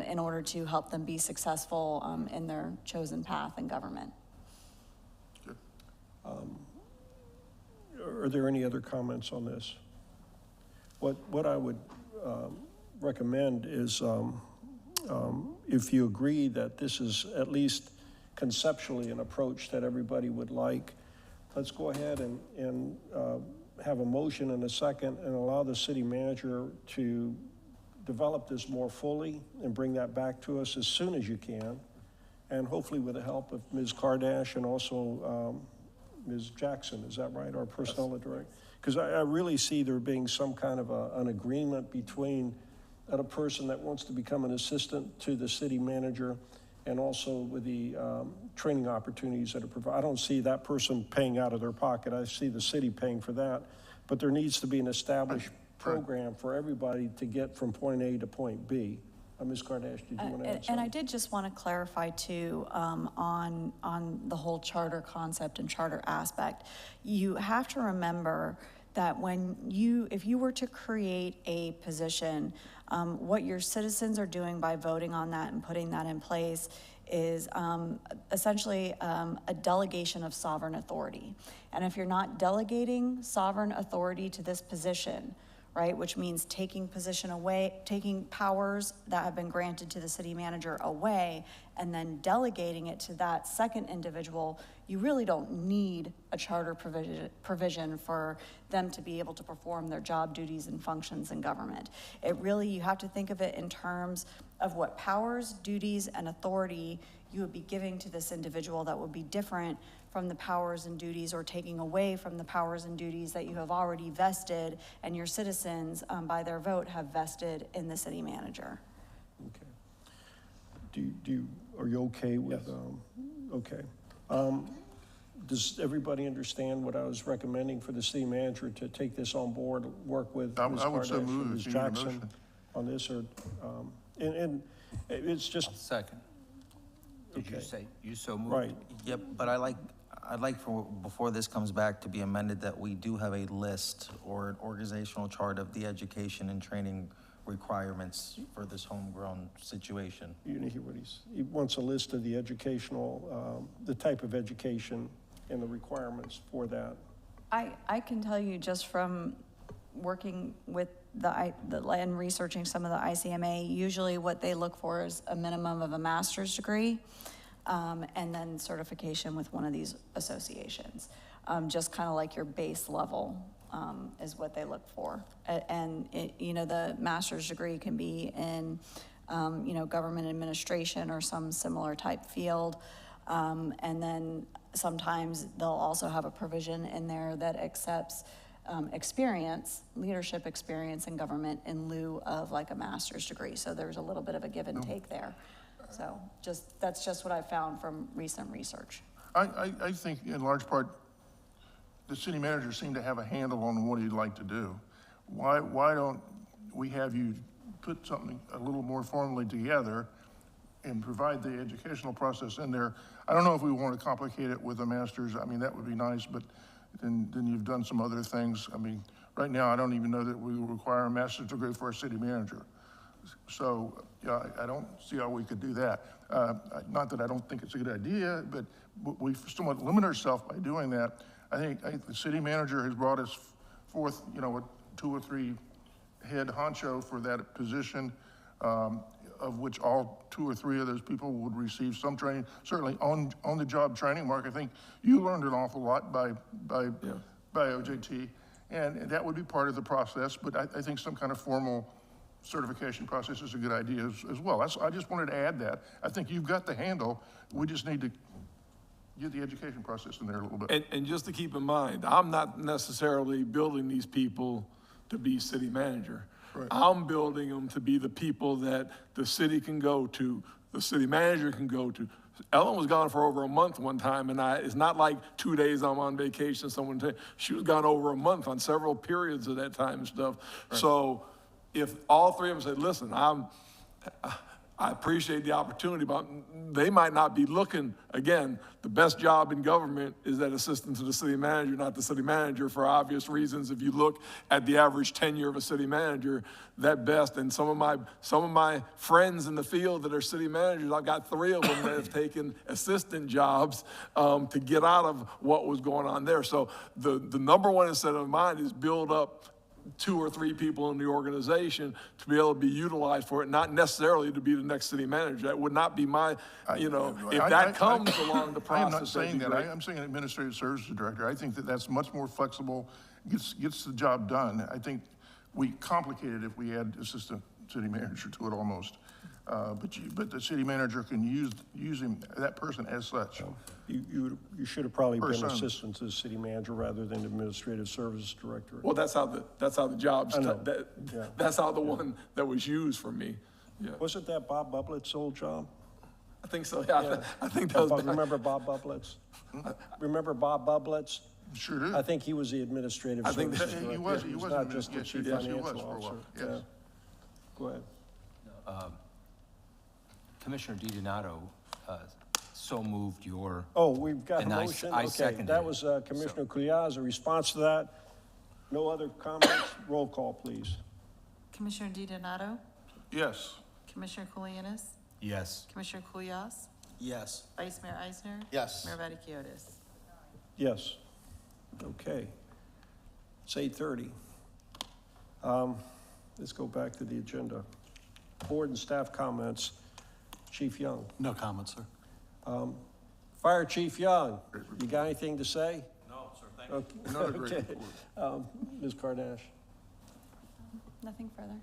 in order to help them be successful in their chosen path in government. Are there any other comments on this? What I would recommend is if you agree that this is at least conceptually an approach that everybody would like, let's go ahead and have a motion and a second and allow the city manager to develop this more fully and bring that back to us as soon as you can. And hopefully with the help of Ms. Cardash and also Ms. Jackson, is that right, our personnel director? Because I really see there being some kind of an agreement between a person that wants to become an assistant to the city manager and also with the training opportunities that are provided. I don't see that person paying out of their pocket. I see the city paying for that. But there needs to be an established program for everybody to get from point A to point B. Ms. Cardash, did you want to add something? And I did just want to clarify too, on the whole charter concept and charter aspect. You have to remember that if you were to create a position, what your citizens are doing by voting on that and putting that in place is essentially a delegation of sovereign authority. And if you're not delegating sovereign authority to this position, right, which means taking powers that have been granted to the city manager away and then delegating it to that second individual, you really don't need a charter provision for them to be able to perform their job duties and functions in government. You have to think of it in terms of what powers, duties, and authority you would be giving to this individual that would be different from the powers and duties or taking away from the powers and duties that you have already vested and your citizens by their vote have vested in the city manager. Okay. Are you okay with? Yes. Okay. Does everybody understand what I was recommending for the city manager to take this on board, work with Ms. I would so Cardash move and Ms. if you need a Jackson motion. on this, or, and it's just, Second. Did you Okay. say, you so moved? right. Yep, but I I'd like for, before this comes back, to be amended that we do have a list or an organizational chart of the education and training requirements for this homegrown situation. You didn't hear what he wants a list of the educational, the type of education and the requirements for that. I can tell you just from working with and researching some of the ICMA, usually what they look for is a minimum of a master's degree, and then certification with one of these associations. Just kind of like your base level is what they look for. And you know, the master's degree can be in, you know, government administration or some similar type field. And then sometimes they'll also have a provision in there that accepts experience, leadership experience in government in lieu of like a master's degree. So there's a little bit of a give and take there. So that's just what I found from recent research. I think in large part, the city manager seemed to have a handle on what he'd like to do. Why don't we have you put something a little more formally together and provide the educational process in there? I don't know if we want to complicate it with a master's. I mean, that would be nice, but then you've done some other things. I mean, right now, I don't even know that we require a master's degree for a city manager. So, yeah, I don't see how we could do that. Not that I don't think it's a good idea, but we somewhat limit ourselves by doing that. I think the city manager has brought us forth, you know, a 2 or 3 head honcho for that position, of which all 2 or 3 of those people would receive some training, certainly on the job training. Mark, I think you learned an awful lot by OJT, and that would be part of the process, but I think some kind of formal certification process is a good idea as well. I just wanted to add that. I think you've got the handle. We just need to get the education process in there a little bit. And just to keep in mind, I'm not necessarily building these people to be city manager. Right. I'm building them to be the people that the city can go to, the city manager can go to. Ellen was gone for over a month one time, and it's not like 2 days I'm on vacation, she was gone over a month on several periods of that time and stuff. Right. So if all 3 of them said, listen, I appreciate the opportunity, but they might not be looking, again, the best job in government is that assistant to the city manager, not the city manager, for obvious reasons. If you look at the average tenure of a city manager, that best, and some of my friends in the field that are city managers, I've got 3 of them that have taken assistant jobs to get out of what was going on there. So the number one incentive of mine is build up 2 or 3 people in the organization to be able to be utilized for it, not necessarily to be the next city manager. That would not be my, you know, if that comes along the process. I am not saying that. I'm saying administrative services director. I think that that's much more flexible, gets the job done. I think we complicate it if we add assistant city manager to it almost. But the city manager can use that person as such. You should have probably been assistant to the city manager rather than administrative services director. Well, that's how the jobs, that's how the one that was used for me. Yeah. Wasn't that Bob Bublett's old job? I think so, yeah. I think that was. Remember Bob Bublett's? Remember Bob Bublett's? Sure do. I think he was the administrative services director. He was not just the chief financial officer. Yes. Yeah. Go ahead. Commissioner DiDonato so moved your. Oh, we've got a and motion? I Okay, seconded that it. was Commissioner Kulyas. A response to that? No other comments? Roll call, please. Commissioner DiDonato? Yes. Commissioner Kulianis? Yes. Commissioner Kulyas? Yes. Vice Mayor Eisner? Yes. Mayor Vaticiotis? Yes. Okay. It's 8:30. Let's go back to the agenda. Board and staff comments. Chief Young. No comments, sir. Fire Chief Young, you got anything to say? No, sir, thank Okay. Another great Okay. report. Ms. Kardash. Nothing further.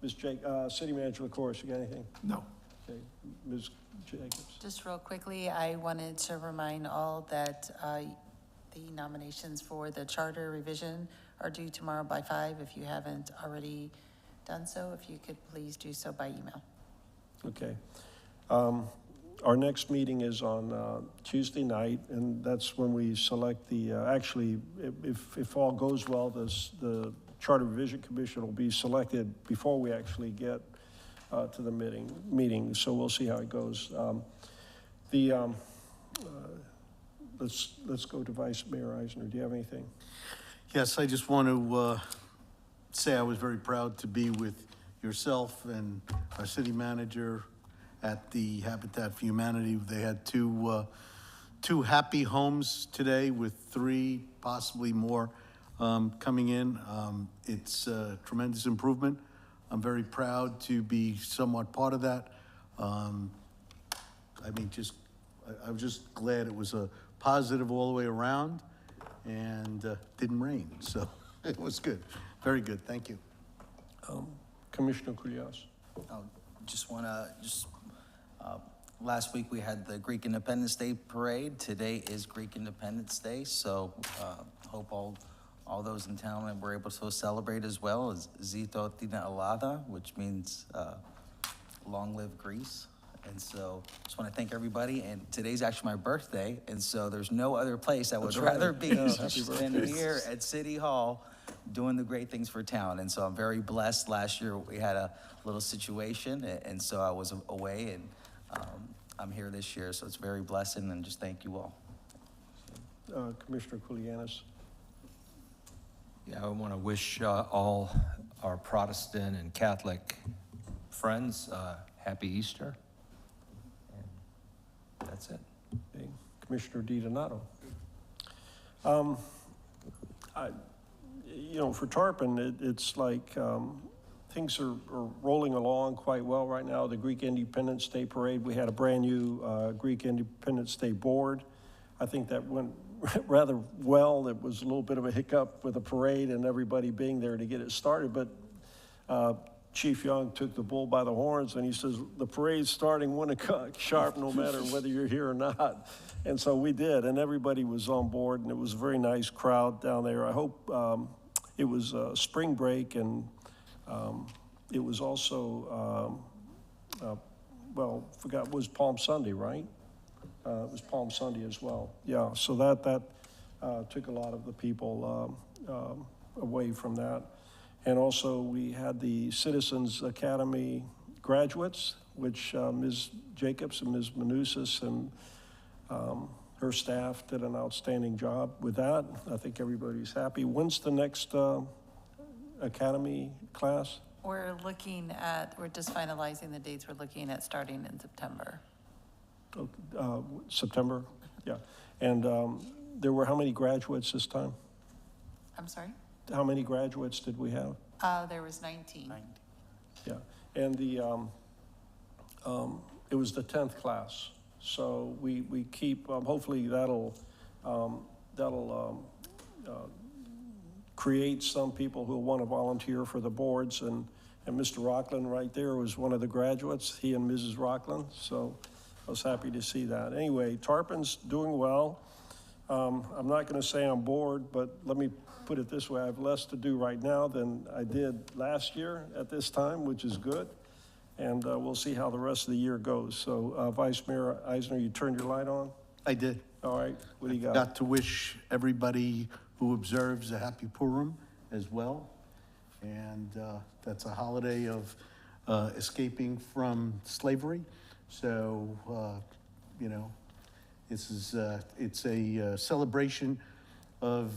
Ms. City Manager LaCourse, you got anything? No. Okay. Ms. Jacobs. Just real quickly, I wanted to remind all that the nominations for the charter revision are due tomorrow by 5. If you haven't already done so, if you could please do so by email. Okay. Our next meeting is on Tuesday night, and that's when we select the, actually, if all goes well, the Charter Revision Commission will be selected before we actually get to the meeting, so we'll see how it goes. let's go to Vice Mayor Eisner. Do you have anything? Yes, I just want to say I was very proud to be with yourself and our city manager at the Habitat for Humanity. They had two happy homes today with 3, possibly more, coming in. It's a tremendous improvement. I'm very proud to be somewhat part of that. I mean, I was just glad it was a positive all the way around and didn't rain, so it was good. Very good, thank you. Commissioner Kulyas. Last week we had the Greek Independence Day Parade. Today is Greek Independence Day, so hope all those in town were able to celebrate as well as Zito Tina Alada, which means long live Greece. And so just want to thank everybody, and today's actually my birthday, and so there's no other place I would rather be than here at City Hall doing the great things for town. And so I'm very blessed. Last year we had a little situation, and so I was away, and I'm here this year, so it's very blessing, and just thank you all. Commissioner Kulianis. Yeah, I want to wish all our Protestant and Catholic friends happy Easter. And that's it. Okay. Commissioner DiDonato. You know, for Tarpon, it's like things are rolling along quite well right now. The Greek Independence Day Parade, we had a brand new Greek Independence Day board. I think that went rather well. It was a little bit of a hiccup with the parade and everybody being there to get it started, but Chief Young took the bull by the horns and he says, the parade's starting 1 o'clock sharp, no matter whether you're here or not. And so we did, and everybody was on board, and it was a very nice crowd down there. I hope it was spring break, and it was also, forgot, it was Palm Sunday, right? It was Palm Sunday as well. Yeah, so that took a lot of the people away from that. And also we had the Citizens Academy graduates, which Ms. Jacobs and Ms. Manousis and her staff did an outstanding job with that. I think everybody's happy. When's the next Academy class? We're just finalizing the dates. We're looking at starting in September. September, yeah. And there were how many graduates this time? I'm sorry? How many graduates did we have? There was 19. Yeah, and the it was the 10th class. So we keep, hopefully that'll create some people who want to volunteer for the boards, and Mr. Rockland right there was one of the graduates, he and Mrs. Rockland, so I was happy to see that. Anyway, Tarpon's doing well. I'm not going to say I'm bored, but let me put it this way, I have less to do right now than I did last year at this time, which is good. And we'll see how the rest of the year goes. So Vice Mayor Eisner, you turned your light on? I did. All right, what do you got? Got to wish everybody who observes a happy Purim as well. And that's a holiday of escaping from slavery. So, you know, it's a celebration of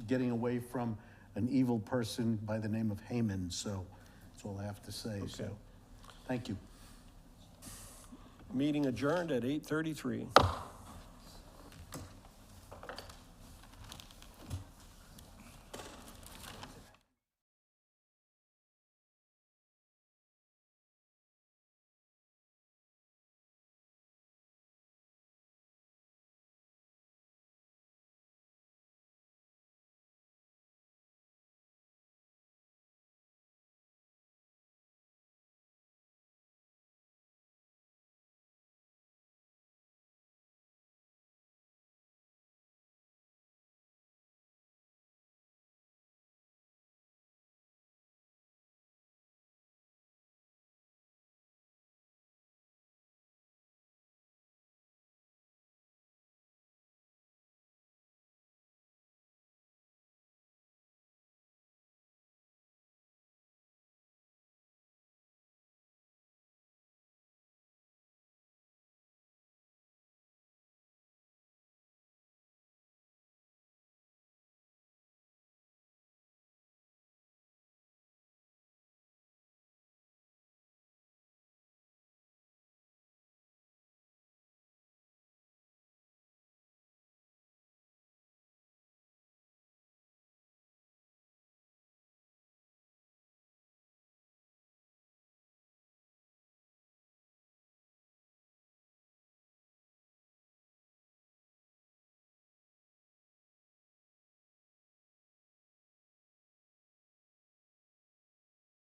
getting away from an evil person by the name of Haman. So that's all I have to say. Okay. So, thank you. Meeting adjourned at 8:33.